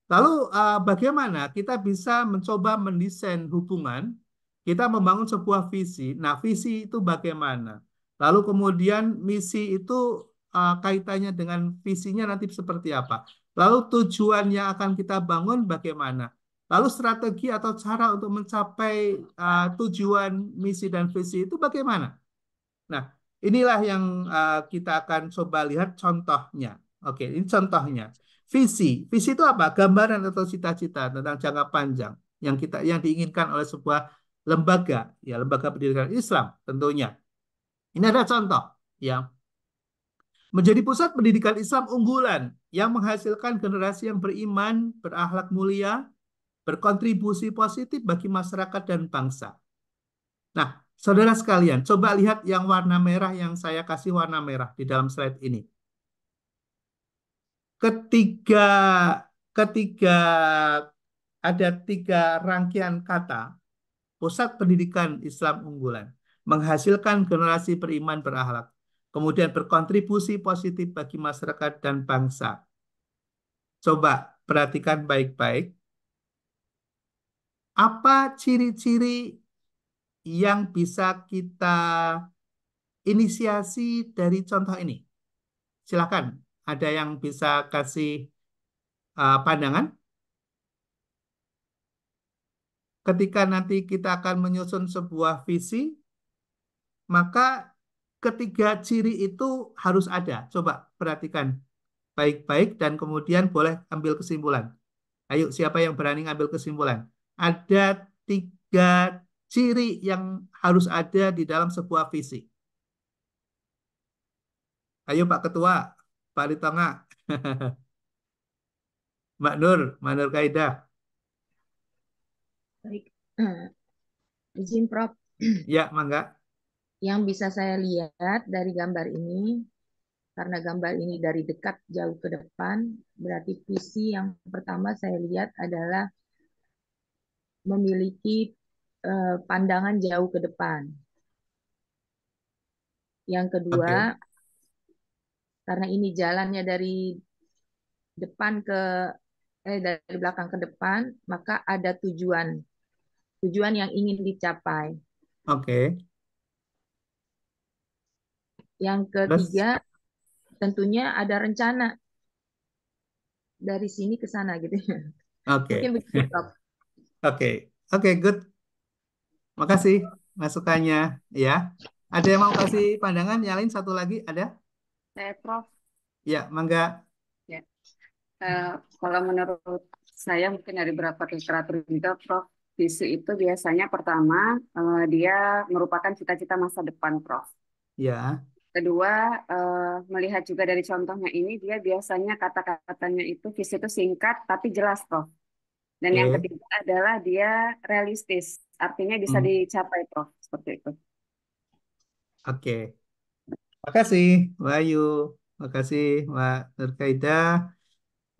Lalu bagaimana kita bisa mencoba mendesain hubungan, kita membangun sebuah visi. Nah, visi itu bagaimana? Lalu kemudian misi itu kaitannya dengan visinya nanti seperti apa? Lalu tujuan yang akan kita bangun bagaimana? Lalu strategi atau cara untuk mencapai tujuan misi dan visi itu bagaimana? Nah, inilah yang kita akan coba lihat contohnya. Oke, ini contohnya. Visi itu apa? Gambaran atau cita-cita tentang jangka panjang yang diinginkan oleh sebuah lembaga, ya lembaga pendidikan Islam tentunya. Ini ada contoh, ya. Menjadi pusat pendidikan Islam unggulan yang menghasilkan generasi yang beriman, berakhlak mulia, berkontribusi positif bagi masyarakat dan bangsa. Nah, saudara sekalian, coba lihat yang warna merah yang saya kasih warna merah di dalam slide ini. Ketiga, ketiga ada tiga rangkaian kata pusat pendidikan Islam unggulan menghasilkan generasi beriman berakhlak, kemudian berkontribusi positif bagi masyarakat dan bangsa. Coba perhatikan baik-baik. Apa ciri-ciri yang bisa kita inisiasi dari contoh ini? Silakan, ada yang bisa kasih pandangan? Ketika nanti kita akan menyusun sebuah visi, maka ketiga ciri itu harus ada. Coba perhatikan baik-baik dan kemudian boleh ambil kesimpulan. Ayo, siapa yang berani ngambil kesimpulan? Ada tiga ciri yang harus ada di dalam sebuah visi. Ayo Pak Ketua, Pak Ritonga, Mbak Nur Kaidah. Baik, izin Prof. Ya, mangga. Yang bisa saya lihat dari gambar ini, karena gambar ini dari dekat jauh ke depan, berarti visi yang pertama saya lihat adalah memiliki pandangan jauh ke depan. Yang kedua, Oke, karena ini jalannya dari depan ke dari belakang ke depan, maka ada tujuan, tujuan yang ingin dicapai. oke. Yang Terus, ketiga, tentunya ada rencana dari sini ke sana gitu ya. Mungkin Oke, begitu, Prof. oke, oke, good. Makasih masukannya ya. Ada yang mau kasih pandangan? Yang lain satu lagi ada? Saya Prof. Ya, mangga. Ya. Eh, Kalau menurut saya mungkin dari beberapa literatur juga Prof. Visi itu biasanya pertama dia merupakan cita-cita masa depan Prof. Ya, Kedua, melihat juga dari contohnya ini, dia biasanya kata-katanya itu visi itu singkat tapi jelas Prof. Dan yang oke. ketiga adalah dia realistis, artinya bisa Hmm, dicapai Prof. Seperti itu. oke. Makasih, Mbak Ayu. Makasih, Mbak Nurkaida.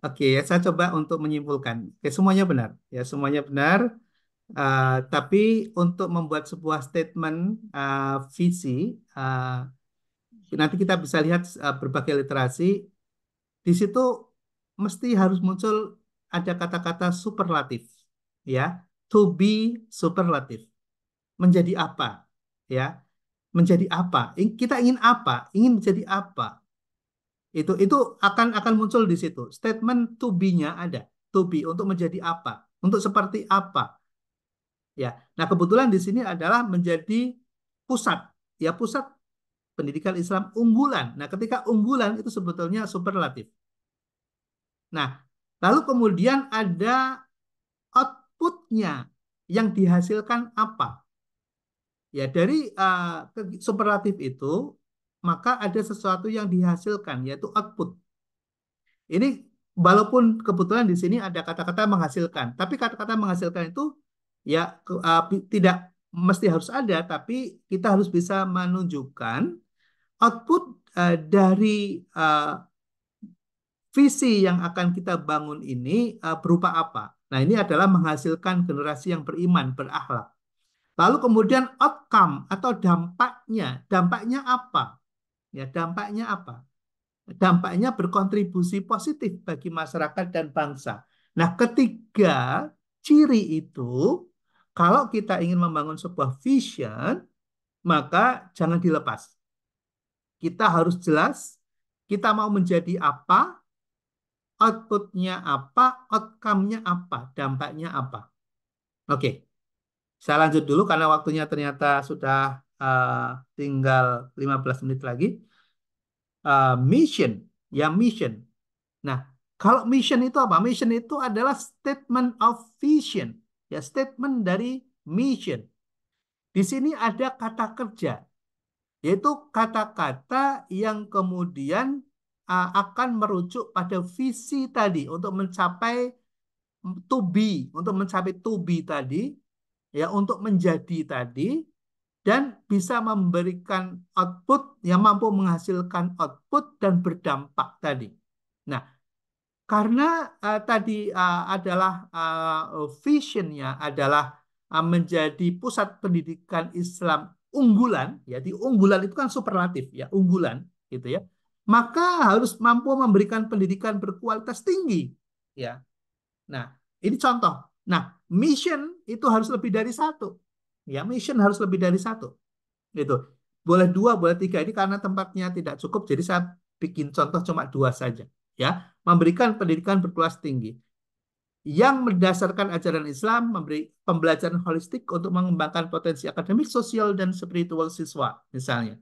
Oke, ya, saya coba untuk menyimpulkan. Oke, semuanya benar. Ya, semuanya benar. Tapi untuk membuat sebuah statement visi, nanti kita bisa lihat berbagai literasi. Di situ mesti harus muncul ada kata-kata superlatif. Ya, to be superlatif. Menjadi apa? Ya, menjadi apa? Kita ingin apa? Ingin menjadi apa? Itu akan muncul di situ. Statement to be-nya ada. To be untuk menjadi apa? Untuk seperti apa? Ya. Nah, kebetulan di sini adalah menjadi pusat. Ya, pusat pendidikan Islam unggulan. Nah, ketika unggulan itu sebetulnya superlatif. Nah, lalu kemudian ada output-nya yang dihasilkan apa? Ya, dari superlatif itu maka ada sesuatu yang dihasilkan yaitu output. Ini walaupun kebetulan di sini ada kata-kata menghasilkan, tapi kata-kata menghasilkan itu ya tidak mesti harus ada, tapi kita harus bisa menunjukkan output dari visi yang akan kita bangun ini berupa apa. Nah, ini adalah menghasilkan generasi yang beriman, berakhlak. Lalu kemudian outcome atau dampaknya apa? Ya, dampaknya apa? Dampaknya berkontribusi positif bagi masyarakat dan bangsa. Nah, ketiga ciri itu, kalau kita ingin membangun sebuah vision, maka jangan dilepas. Kita harus jelas, kita mau menjadi apa, outputnya apa, outcome-nya apa, dampaknya apa. Oke, saya lanjut dulu karena waktunya ternyata sudah tinggal 15 menit lagi. Mission, ya mission. Nah, kalau mission itu apa? Mission itu adalah statement of vision. Ya, statement dari mission. Di sini ada kata kerja, yaitu kata-kata yang kemudian akan merujuk pada visi tadi untuk mencapai to be, untuk mencapai to be tadi, ya, untuk menjadi tadi, dan bisa memberikan output yang mampu menghasilkan output dan berdampak tadi. Nah, karena tadi adalah visionnya adalah menjadi pusat pendidikan Islam unggulan, ya di unggulan itu kan superlatif ya unggulan gitu ya, maka harus mampu memberikan pendidikan berkualitas tinggi ya. Nah, ini contoh. Nah, mission itu harus lebih dari satu, ya mission harus lebih dari satu, itu boleh dua boleh tiga, ini karena tempatnya tidak cukup jadi saya bikin contoh cuma dua saja ya. Memberikan pendidikan berkelas tinggi yang mendasarkan ajaran Islam, memberi pembelajaran holistik untuk mengembangkan potensi akademik, sosial, dan spiritual siswa misalnya,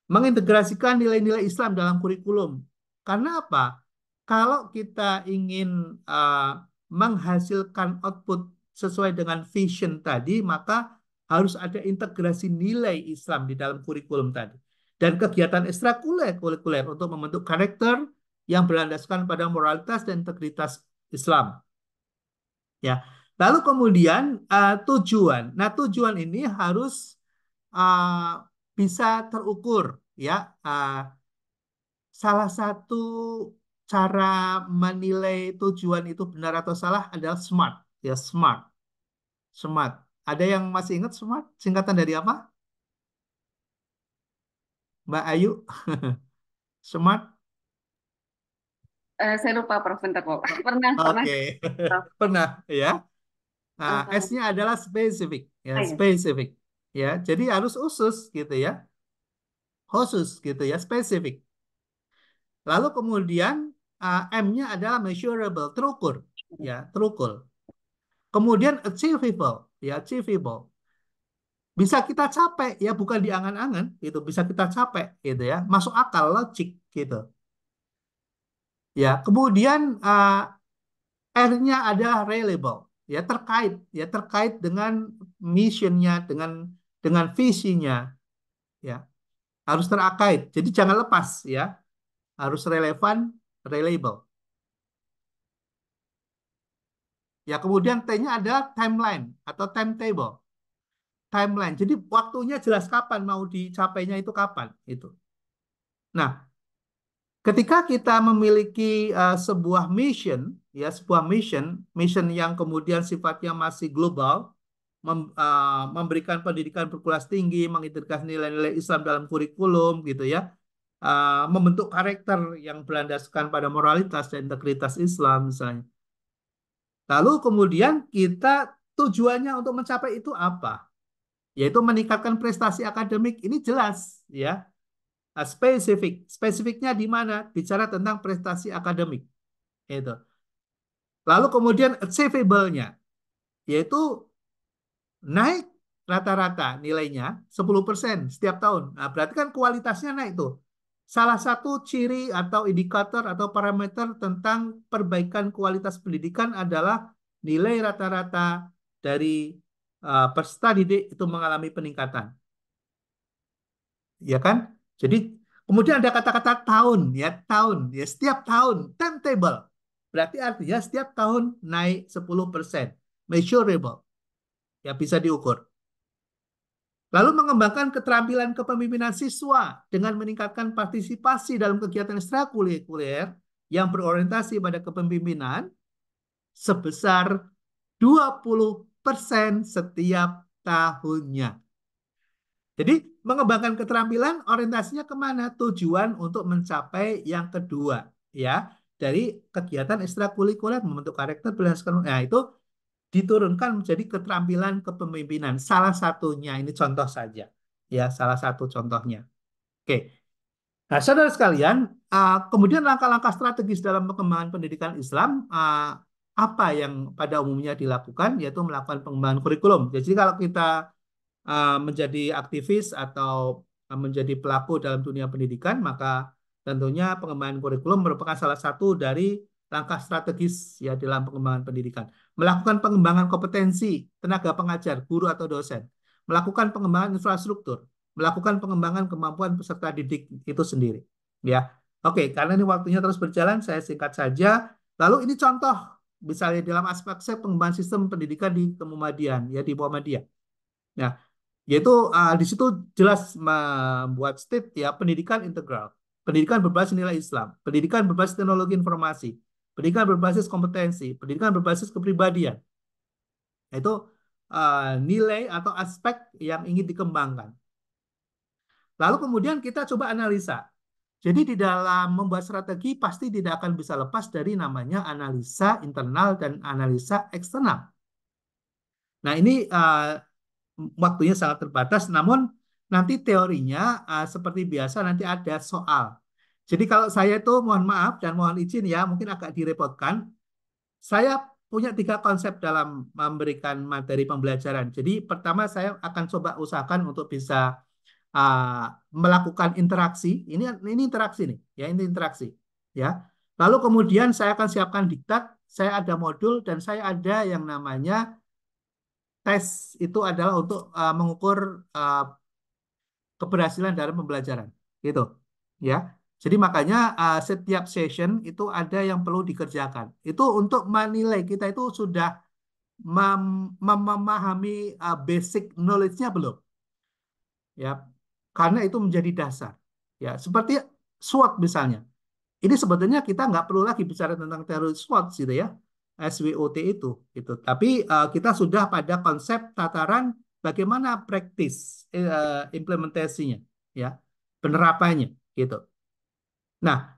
mengintegrasikan nilai-nilai Islam dalam kurikulum. Karena apa? Kalau kita ingin menghasilkan output sesuai dengan vision tadi, maka harus ada integrasi nilai Islam di dalam kurikulum tadi. Dan kegiatan ekstrakurikuler untuk membentuk karakter yang berlandaskan pada moralitas dan integritas Islam. Ya. Lalu kemudian tujuan. Nah, tujuan ini harus bisa terukur ya. Salah satu cara menilai tujuan itu benar atau salah adalah SMART. Ya, SMART. SMART. Ada yang masih ingat SMART? Singkatan dari apa? Mbak Ayu? SMART? Saya lupa Prof. Bentar, Prof. Pernah. Oke. Prof. Pernah ya. Nah, Eh, S-nya adalah spesifik. Ya, ah, ya. spesifik. Ya, jadi harus khusus gitu ya. Khusus gitu ya, spesifik. Lalu kemudian M-nya adalah measurable, terukur, ya, terukur. Kemudian achievable, ya, achievable. Bisa kita capai, ya, bukan di angan-angan, gitu. Bisa kita capai, gitu ya. Masuk akal, logik, gitu. Ya, kemudian R-nya adalah reliable, ya, terkait dengan missionnya, dengan visinya, ya, harus terakait. Jadi jangan lepas, ya, harus relevan, reliable. Ya, kemudian T-nya adalah timeline atau timetable. Timeline. Jadi waktunya jelas kapan mau dicapainya itu kapan itu. Nah, ketika kita memiliki sebuah mission, ya, sebuah mission yang kemudian sifatnya masih global, memberikan pendidikan berkelas tinggi, mengintegrasi nilai-nilai Islam dalam kurikulum, gitu ya, membentuk karakter yang berlandaskan pada moralitas dan integritas Islam misalnya. Lalu kemudian kita tujuannya untuk mencapai itu apa? Yaitu meningkatkan prestasi akademik. Ini jelas, ya. Spesifik. Spesifiknya di mana? Bicara tentang prestasi akademik. Itu. Lalu kemudian achievable-nya, yaitu naik rata-rata nilainya 10% setiap tahun. Nah, berarti kan kualitasnya naik tuh. Salah satu ciri atau indikator atau parameter tentang perbaikan kualitas pendidikan adalah nilai rata-rata dari peserta didik itu mengalami peningkatan. Ya kan? Jadi kemudian ada kata-kata tahun, ya, setiap tahun, timetable. Berarti artinya setiap tahun naik 10%. Measurable, ya, bisa diukur. Lalu mengembangkan keterampilan kepemimpinan siswa dengan meningkatkan partisipasi dalam kegiatan ekstrakurikuler yang berorientasi pada kepemimpinan sebesar 20% setiap tahunnya. Jadi mengembangkan keterampilan orientasinya kemana? Tujuan untuk mencapai yang kedua, ya, dari kegiatan ekstrakurikuler membentuk karakter berdasarkan. Nah, itu diturunkan menjadi keterampilan kepemimpinan. Salah satunya, ini contoh saja, ya, salah satu contohnya. Oke. Nah, saudara sekalian, kemudian langkah-langkah strategis dalam pengembangan pendidikan Islam, apa yang pada umumnya dilakukan, yaitu melakukan pengembangan kurikulum. Jadi kalau kita menjadi aktivis atau menjadi pelaku dalam dunia pendidikan, maka tentunya pengembangan kurikulum merupakan salah satu dari langkah strategis, ya, dalam pengembangan pendidikan. Melakukan pengembangan kompetensi tenaga pengajar, guru atau dosen. Melakukan pengembangan infrastruktur. Melakukan pengembangan kemampuan peserta didik itu sendiri. Ya, oke, karena ini waktunya terus berjalan, saya singkat saja. Lalu ini contoh, misalnya dalam aspek pengembangan sistem pendidikan di Muhammadiyah, ya, di Muhammadiyah. Nah, yaitu di situ jelas membuat state, ya, pendidikan integral, pendidikan berbasis nilai Islam, pendidikan berbasis teknologi informasi, pendidikan berbasis kompetensi, pendidikan berbasis kepribadian. Itu nilai atau aspek yang ingin dikembangkan. Lalu kemudian kita coba analisa. Jadi di dalam membuat strategi pasti tidak akan bisa lepas dari namanya analisa internal dan analisa eksternal. Nah, ini waktunya sangat terbatas, namun nanti teorinya seperti biasa nanti ada soal. Jadi kalau saya itu mohon maaf dan mohon izin, ya, mungkin agak direpotkan. Saya punya 3 konsep dalam memberikan materi pembelajaran. Jadi pertama saya akan coba usahakan untuk bisa melakukan interaksi. Ini interaksi nih, ya, ini interaksi, ya. Lalu kemudian saya akan siapkan diktat, saya ada modul dan saya ada yang namanya tes, itu adalah untuk mengukur keberhasilan dalam pembelajaran, gitu, ya. Jadi makanya setiap session itu ada yang perlu dikerjakan. Itu untuk menilai kita itu sudah memahami basic knowledge-nya belum, ya. Karena itu menjadi dasar, ya. Seperti SWOT misalnya. Ini sebetulnya kita nggak perlu lagi bicara tentang teori SWOT, gitu ya. SWOT itu, gitu. Tapi kita sudah pada konsep tataran bagaimana praktis implementasinya, ya, penerapannya, gitu. Nah,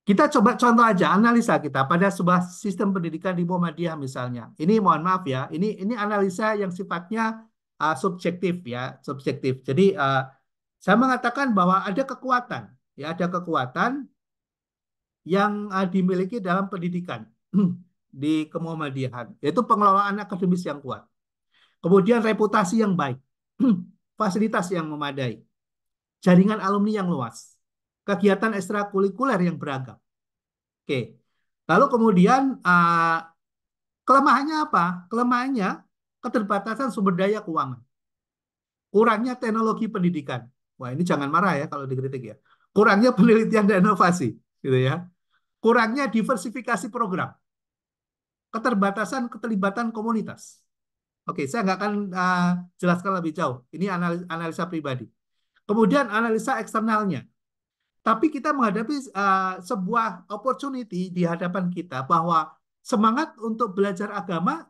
kita coba contoh aja analisa kita pada sebuah sistem pendidikan di Muhammadiyah misalnya. Ini mohon maaf, ya, ini analisa yang sifatnya subjektif, ya, subjektif. Jadi saya mengatakan bahwa ada kekuatan, ya, ada kekuatan yang dimiliki dalam pendidikan di kemuhammadiyahan, yaitu pengelolaan akademis yang kuat, kemudian reputasi yang baik, fasilitas yang memadai, jaringan alumni yang luas, kegiatan ekstrakurikuler yang beragam. Oke, lalu kemudian kelemahannya apa? Kelemahannya keterbatasan sumber daya keuangan, kurangnya teknologi pendidikan. Wah, ini jangan marah ya kalau dikritik ya. Kurangnya penelitian dan inovasi, gitu ya. Kurangnya diversifikasi program, keterbatasan keterlibatan komunitas. Oke, saya nggak akan jelaskan lebih jauh. Ini analisa pribadi. Kemudian analisa eksternalnya. Tapi kita menghadapi sebuah opportunity di hadapan kita bahwa semangat untuk belajar agama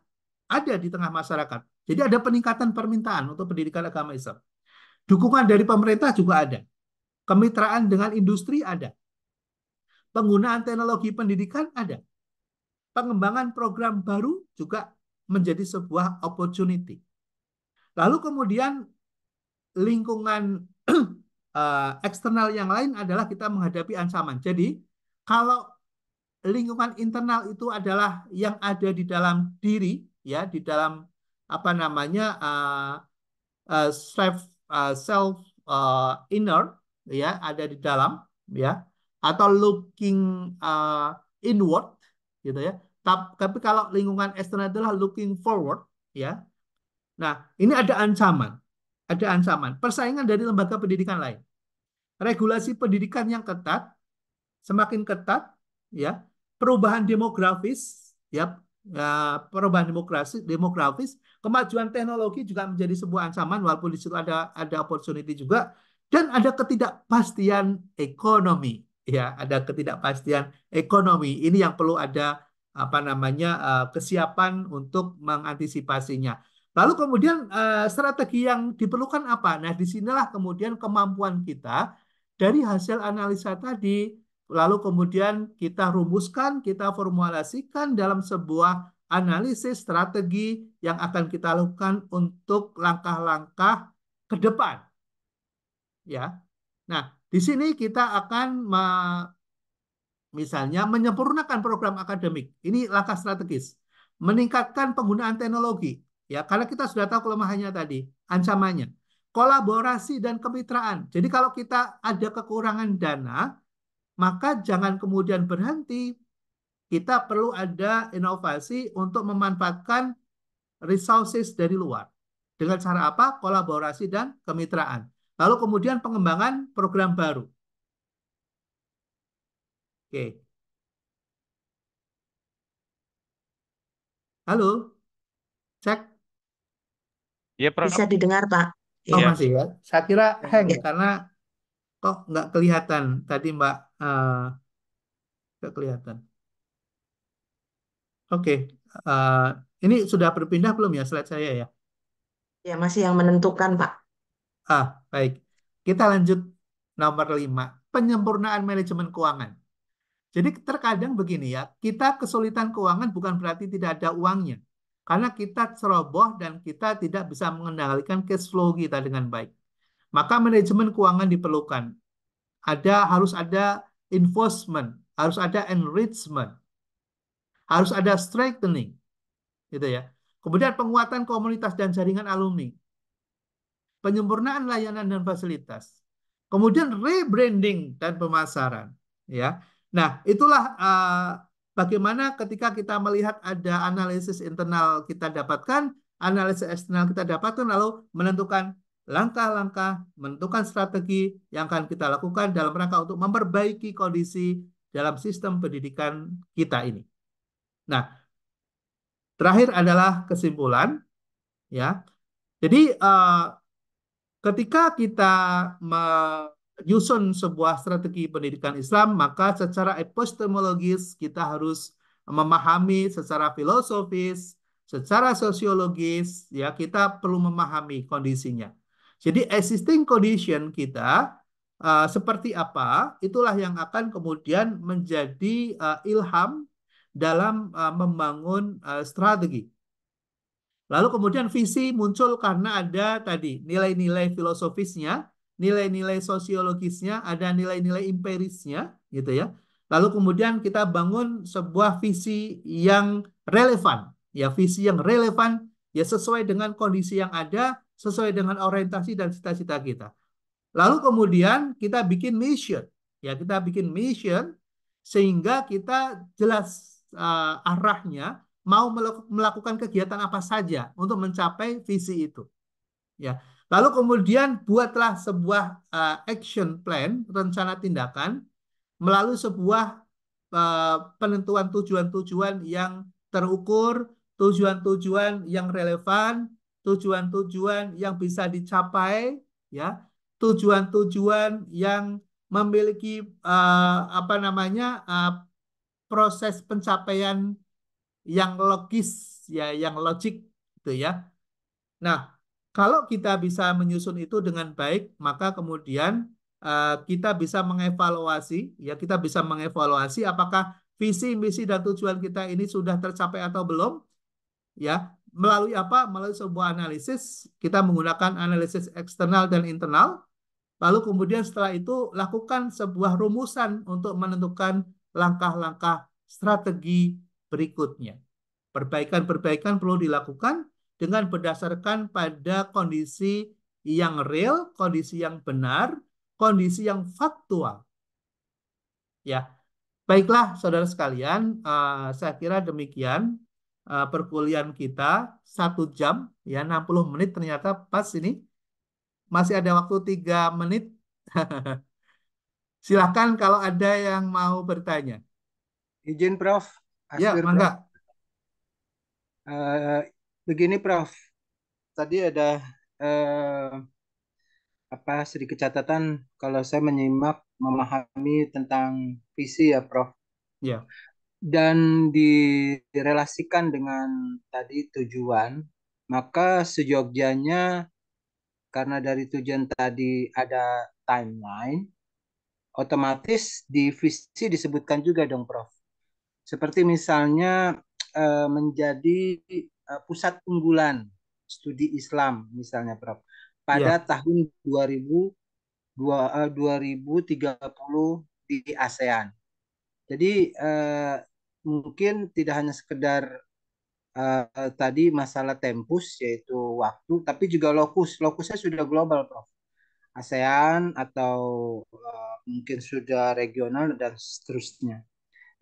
ada di tengah masyarakat. Jadi ada peningkatan permintaan untuk pendidikan agama Islam. Dukungan dari pemerintah juga ada. Kemitraan dengan industri ada. Penggunaan teknologi pendidikan ada. Pengembangan program baru juga menjadi sebuah opportunity. Lalu kemudian lingkungan eksternal yang lain adalah kita menghadapi ancaman. Jadi kalau lingkungan internal itu adalah yang ada di dalam diri, ya, di dalam apa namanya self inner, ya, ada di dalam, ya, atau looking inward, gitu ya. Tapi kalau lingkungan eksternal adalah looking forward, ya. Nah, ini ada ancaman. Ada ancaman. Persaingan dari lembaga pendidikan lain. Regulasi pendidikan yang ketat, semakin ketat, ya. Perubahan demografis, ya, perubahan demografis, kemajuan teknologi juga menjadi sebuah ancaman, walaupun di situ ada opportunity juga, dan ada ketidakpastian ekonomi, ya, ada ketidakpastian ekonomi. Ini yang perlu ada apa namanya kesiapan untuk mengantisipasinya. Lalu kemudian strategi yang diperlukan apa? Nah, disinilah kemudian kemampuan kita dari hasil analisa tadi, lalu kemudian kita rumuskan, kita formulasikan dalam sebuah analisis strategi yang akan kita lakukan untuk langkah-langkah ke depan. Ya. Nah, di sini kita akan misalnya menyempurnakan program akademik. Ini langkah strategis. Meningkatkan penggunaan teknologi. Ya, karena kita sudah tahu kelemahannya tadi, ancamannya. Kolaborasi dan kemitraan. Jadi kalau kita ada kekurangan dana, maka jangan kemudian berhenti. Kita perlu ada inovasi untuk memanfaatkan resources dari luar. Dengan cara apa? Kolaborasi dan kemitraan. Lalu kemudian pengembangan program baru. Oke. Halo, cek. Iya, Prof. Bisa didengar, Pak. Oh, Iya. masih ya. Saya kira hang Ya. karena kok nggak kelihatan tadi Mbak, nggak kelihatan. Oke, ini sudah berpindah belum ya slide saya ya? Ya, masih yang menentukan, Pak. Baik. Kita lanjut nomor 5, penyempurnaan manajemen keuangan. Jadi terkadang begini ya, kita kesulitan keuangan bukan berarti tidak ada uangnya. Karena kita ceroboh dan kita tidak bisa mengendalikan cash flow kita dengan baik. Maka manajemen keuangan diperlukan. Harus ada enforcement, harus ada enrichment, harus ada strengthening, gitu ya. Kemudian penguatan komunitas dan jaringan alumni, penyempurnaan layanan dan fasilitas, kemudian rebranding dan pemasaran, ya. Nah, itulah bagaimana ketika kita melihat ada analisis internal kita dapatkan, analisis eksternal kita dapatkan, lalu menentukan langkah-langkah, menentukan strategi yang akan kita lakukan dalam rangka untuk memperbaiki kondisi dalam sistem pendidikan kita ini. Nah, terakhir adalah kesimpulan, ya. Jadi ketika kita menyusun sebuah strategi pendidikan Islam, maka secara epistemologis kita harus memahami secara filosofis, secara sosiologis, ya, kita perlu memahami kondisinya. Jadi existing condition kita seperti apa, itulah yang akan kemudian menjadi ilham dalam membangun strategi. Lalu kemudian visi muncul karena ada tadi nilai-nilai filosofisnya, nilai-nilai sosiologisnya, ada nilai-nilai empirisnya, gitu ya. Lalu kemudian kita bangun sebuah visi yang relevan, ya visi yang relevan, ya sesuai dengan kondisi yang ada, sesuai dengan orientasi dan cita-cita kita. Lalu kemudian kita bikin mission, ya kita bikin mission sehingga kita jelas arahnya mau melakukan kegiatan apa saja untuk mencapai visi itu. Ya, lalu kemudian buatlah sebuah action plan, rencana tindakan melalui sebuah penentuan tujuan-tujuan yang terukur, tujuan-tujuan yang relevan, tujuan-tujuan yang bisa dicapai, ya, tujuan-tujuan yang memiliki apa namanya proses pencapaian yang logis, ya, yang logik, gitu ya. Nah, kalau kita bisa menyusun itu dengan baik, maka kemudian kita bisa mengevaluasi, ya kita bisa mengevaluasi apakah visi, misi, dan tujuan kita ini sudah tercapai atau belum, ya. Melalui apa? Melalui sebuah analisis, kita menggunakan analisis eksternal dan internal. Lalu kemudian setelah itu lakukan sebuah rumusan untuk menentukan langkah-langkah strategi berikutnya. Perbaikan-perbaikan perlu dilakukan dengan berdasarkan pada kondisi yang real, kondisi yang benar, kondisi yang faktual. Ya, baiklah saudara sekalian, saya kira demikian perkuliahan kita 1 jam, ya 60 menit ternyata pas ini. Masih ada waktu 3 menit. Silakan kalau ada yang mau bertanya. Izin Prof. Ya, Aswir, Prof. mangga. Begini Prof, tadi ada sedikit catatan kalau saya menyimak memahami tentang visi ya Prof. Ya. Dan direlasikan dengan tadi tujuan, maka seyogyanya karena dari tujuan tadi ada timeline, otomatis di visi disebutkan juga dong Prof. Seperti misalnya menjadi pusat unggulan studi Islam misalnya Prof. Pada Ya. tahun 2030 di ASEAN. Jadi mungkin tidak hanya sekedar tadi masalah tempus yaitu waktu, tapi juga lokus. Lokusnya sudah global Prof. ASEAN atau mungkin sudah regional dan seterusnya.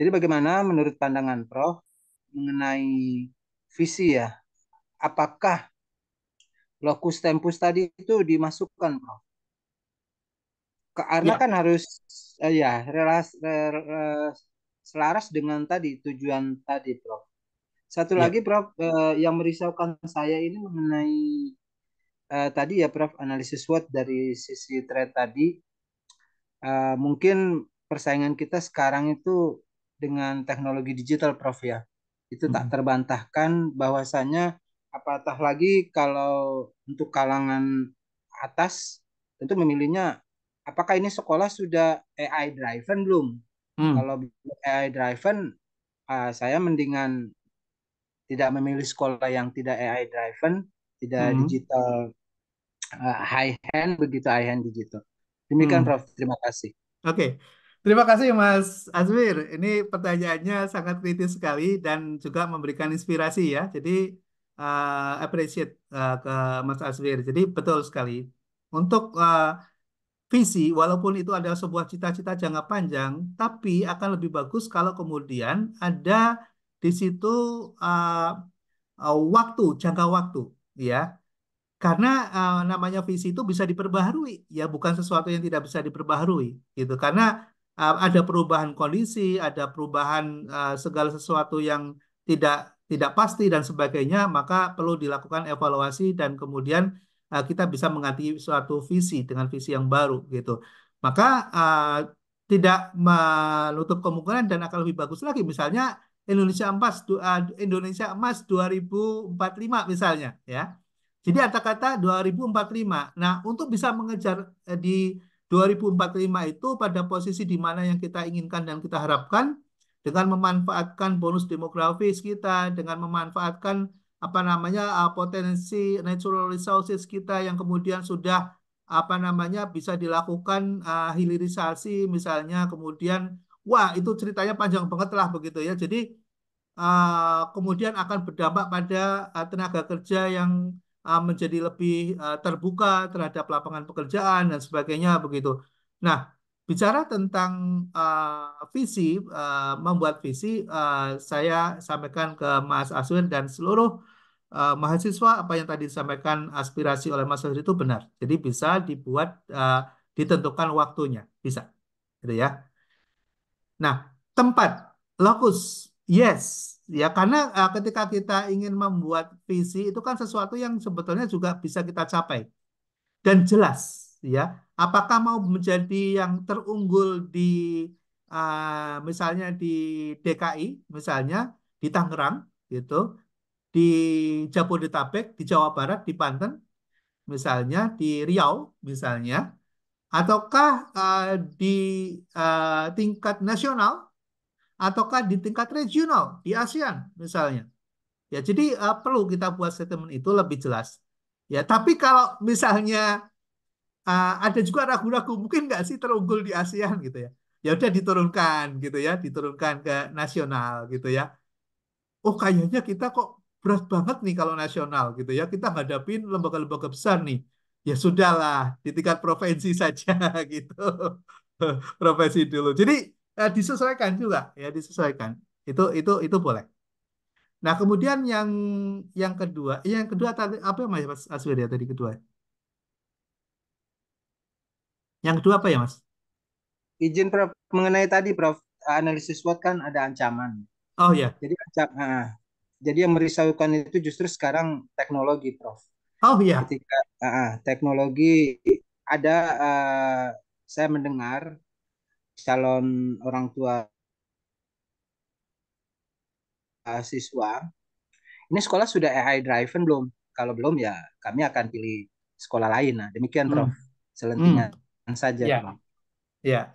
Jadi bagaimana menurut pandangan Prof mengenai visi ya? Apakah lokus tempus tadi itu dimasukkan Prof? Karena Ya. kan harus ya selaras dengan tadi tujuan tadi Prof. Satu Ya. lagi Prof, yang merisaukan saya ini mengenai tadi ya Prof, analisis SWOT dari sisi trade tadi. Mungkin persaingan kita sekarang itu dengan teknologi digital Prof ya. Itu tak terbantahkan bahwasanya apatah lagi kalau untuk kalangan atas tentu memilihnya apakah ini sekolah sudah AI driven belum? Kalau AI driven, saya mendingan tidak memilih sekolah yang tidak AI driven, tidak digital high hand begitu high hand digital. Demikian Prof. Terima kasih. Oke. Terima kasih Mas Azwir. Ini pertanyaannya sangat kritis sekali dan juga memberikan inspirasi ya. Jadi appreciate ke Mas Azwir. Jadi betul sekali. Untuk visi, walaupun itu adalah sebuah cita-cita jangka panjang, tapi akan lebih bagus kalau kemudian ada di situ jangka waktu, ya. Karena namanya visi itu bisa diperbaharui, ya bukan sesuatu yang tidak bisa diperbaharui, gitu. Karena ada perubahan kondisi, ada perubahan segala sesuatu yang tidak pasti dan sebagainya, maka perlu dilakukan evaluasi dan kemudian kita bisa mengganti suatu visi dengan visi yang baru, gitu. Maka tidak menutup kemungkinan dan akan lebih bagus lagi, misalnya Indonesia Emas 2045 misalnya, ya. Jadi kata-kata 2045. Nah, untuk bisa mengejar di 2045 itu pada posisi di mana yang kita inginkan dan kita harapkan dengan memanfaatkan bonus demografis kita, dengan memanfaatkan apa namanya potensi natural resources kita yang kemudian sudah apa namanya bisa dilakukan hilirisasi misalnya, kemudian wah itu ceritanya panjang banget lah begitu ya. Jadi kemudian akan berdampak pada tenaga kerja yang menjadi lebih terbuka terhadap lapangan pekerjaan dan sebagainya begitu. Nah, bicara tentang visi, membuat visi, saya sampaikan ke Mas Aswin dan seluruh mahasiswa apa yang tadi disampaikan aspirasi oleh Mas Aswin itu benar. Jadi bisa dibuat, ditentukan waktunya, bisa, gitu ya. Nah, tempat, lokus, yes, ya karena ketika kita ingin membuat visi itu kan sesuatu yang sebetulnya juga bisa kita capai dan jelas, ya. Apakah mau menjadi yang terunggul di misalnya di DKI, misalnya di Tangerang, gitu, di Jabodetabek, di Jawa Barat, di Banten, misalnya di Riau, misalnya, ataukah di tingkat nasional ataukah di tingkat regional di ASEAN misalnya. Ya, jadi perlu kita buat statement itu lebih jelas. Ya, tapi kalau misalnya ada juga ragu-ragu, mungkin nggak sih terunggul di ASEAN gitu ya. Ya udah diturunkan gitu ya, diturunkan ke nasional gitu ya. Oh kayaknya kita kok berat banget nih kalau nasional gitu ya. Kita ngadapin lembaga-lembaga besar nih. Ya sudahlah, di tingkat provinsi saja gitu. Provinsi dulu. Jadi disesuaikan juga ya, disesuaikan. Itu boleh. Nah, kemudian yang kedua tadi apa ya Mas Aswir ya tadi kedua? Yang kedua apa ya Mas? Izin Prof, mengenai tadi Prof, analisis SWOT kan ada ancaman. Oh ya. Jadi yang merisaukan itu justru sekarang teknologi Prof. Oh ya. Ketika teknologi ada, saya mendengar calon orang tua siswa, ini sekolah sudah AI driven belum? Kalau belum ya kami akan pilih sekolah lain. Nah, demikian Prof. Selentingan saja Ya. Prof. Ya.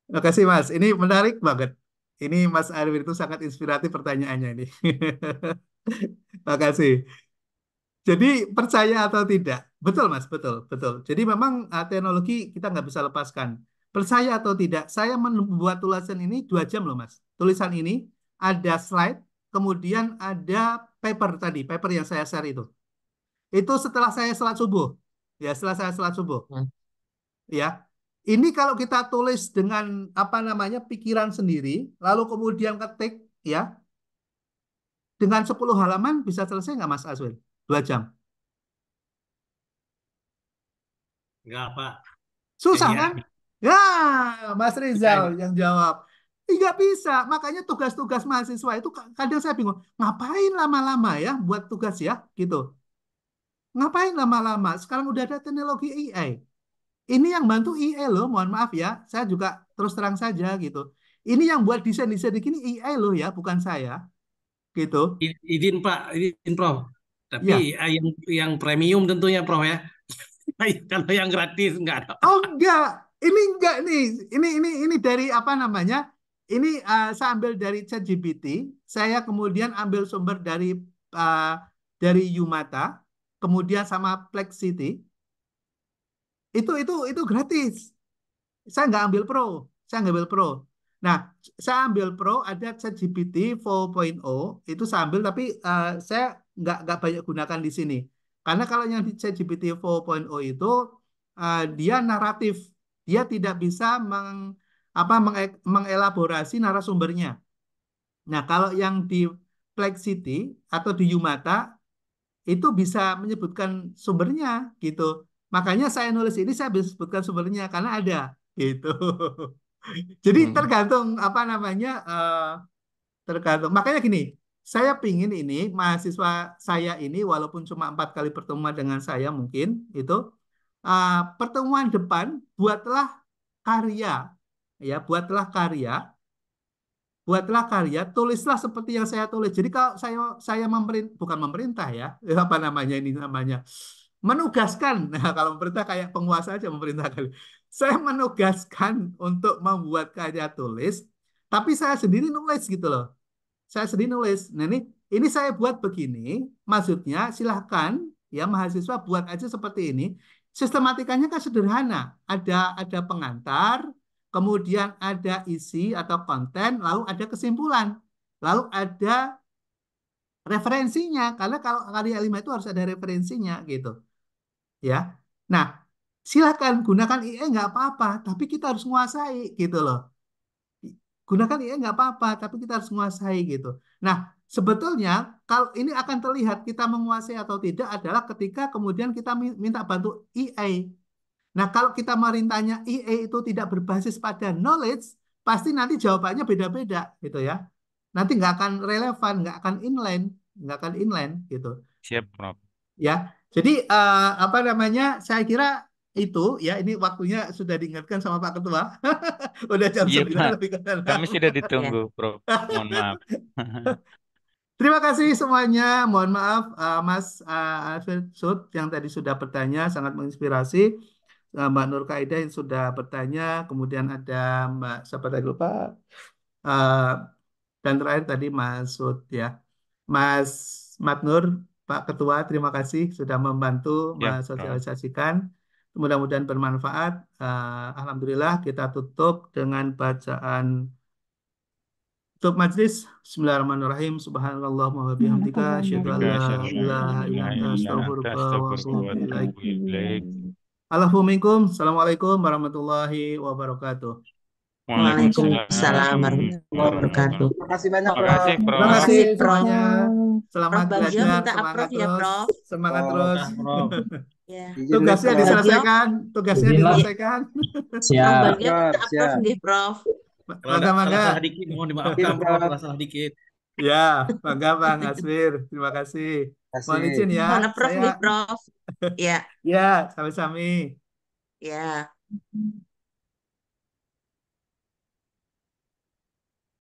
Terima kasih Mas. Ini menarik banget. Ini Mas Arwin itu sangat inspiratif pertanyaannya ini. Terima kasih. Jadi percaya atau tidak? Betul Mas, betul, betul. Jadi memang teknologi kita nggak bisa lepaskan. Percaya atau tidak? Saya membuat tulisan ini 2 jam loh Mas. Tulisan ini ada slide, kemudian ada paper tadi, paper yang saya share itu. Itu setelah saya sholat subuh. Ya, setelah saya sholat subuh. Ya, ini kalau kita tulis dengan apa namanya pikiran sendiri, lalu kemudian ketik, ya, dengan 10 halaman bisa selesai nggak Mas Aswin? 2 jam. Enggak, Pak. Susah Iya. kan? Ya, Mas Rizal yang jawab. Nggak bisa. Makanya tugas-tugas mahasiswa itu kadang saya bingung. Ngapain lama-lama ya buat tugas ya? Gitu. Ngapain lama-lama? Sekarang udah ada teknologi AI. Ini yang bantu AI loh, mohon maaf ya. Saya juga terus terang saja gitu. Ini yang buat desain-desain ini AI loh ya, bukan saya. Gitu. Izin Pak, izin Prof. Tapi Ya. yang premium tentunya Prof ya. Kalau yang gratis enggak ada. Oh enggak, ini enggak nih. Ini dari apa namanya? Ini saya ambil dari ChatGPT. Saya kemudian ambil sumber dari Yumata, kemudian sama Flexity. Itu gratis. Saya nggak ambil Pro. Saya nggak ambil Pro. Nah, saya ambil Pro ada ChatGPT 4.0 itu saya ambil tapi saya nggak banyak gunakan di sini. Karena kalau yang di ChatGPT 4.0 itu dia naratif, dia tidak bisa mengelaborasi narasumbernya. Nah, kalau yang di Flexity atau di Yumata itu bisa menyebutkan sumbernya gitu. Makanya saya nulis ini saya bisa sebutkan sumbernya karena ada gitu. Jadi tergantung apa namanya tergantung. Makanya gini, saya pingin ini mahasiswa saya ini walaupun cuma 4 kali pertemuan dengan saya mungkin itu pertemuan depan buatlah karya ya buatlah karya, tulislah seperti yang saya tulis. Jadi kalau saya bukan memerintah ya, apa namanya ini namanya menugaskan. Nah, kalau pemerintah kayak penguasa aja memerintah kali. Saya menugaskan untuk membuat karya tulis, tapi saya sendiri nulis gitu loh. Saya sendiri nulis. Nah, ini saya buat begini, maksudnya silahkan ya mahasiswa buat aja seperti ini. Sistematikanya kan sederhana. Ada pengantar, kemudian ada isi atau konten, lalu ada kesimpulan, lalu ada referensinya. Karena kalau karya ilmiah itu harus ada referensinya gitu, ya. Nah, silakan gunakan IE nggak apa-apa, tapi kita harus menguasai gitu loh. Gunakan IE nggak apa-apa, tapi kita harus menguasai gitu. Nah, sebetulnya kalau ini akan terlihat kita menguasai atau tidak adalah ketika kemudian kita minta bantu IE. Nah, kalau kita merintahnya IE itu tidak berbasis pada knowledge, pasti nanti jawabannya beda-beda gitu ya. Nanti nggak akan relevan, nggak akan inline gitu. Siap, Prof. Ya, jadi apa namanya? Saya kira itu ya. Ini waktunya sudah diingatkan sama Pak Ketua. Udah jam Iya, 9 Pak. lebih ke Kami 6. sudah Ya. ditunggu, Prof. Mohon maaf. Terima kasih semuanya. Mohon maaf Mas Alfred Sud yang tadi sudah bertanya sangat menginspirasi. Mbak Nur Kaidah yang sudah bertanya. Kemudian ada Mbak siapa tadi lupa. Eh, dan terakhir tadi Mas Sud ya. Mas Matnur, Pak Ketua, terima kasih sudah membantu Siap, Prof. mensosialisasikan. Mudah-mudahan bermanfaat. Alhamdulillah kita tutup dengan bacaan tutup majlis. Bismillahirrahmanirrahim. Subhanallahumma wa bihamdika asyhadu an la ilaha illa anta astaghfiruka wa atubu ilaik. Assalamualaikum warahmatullahi wabarakatuh. Waalaikumsalam warahmatullahi wabarakatuh. Terima kasih banyak, Terima kasih, Prof. Prof. Terima kasih Prof. semuanya. Prof Selamat Bagio belajar, minta semangat approve ya, terus, Prof. semangat Oh, terus. Prof. Ya. izin nih, Tugasnya Prof. Bagio, diselesaikan, tugasnya Izin, Prof. diselesaikan. Prof Siap. Bagio minta Prof, approve siap. nih, Prof. Kalau ada Mangga. salah-salah dikit, mohon Izin, dimaafkan, Prof. Prof. Kalau salah dikit. Ya, mangga Bang Aswir. Terima kasih. Mohon Kasih. izin ya, Mohon approve saya nih, Prof. Ya, ya sami-sami. ya.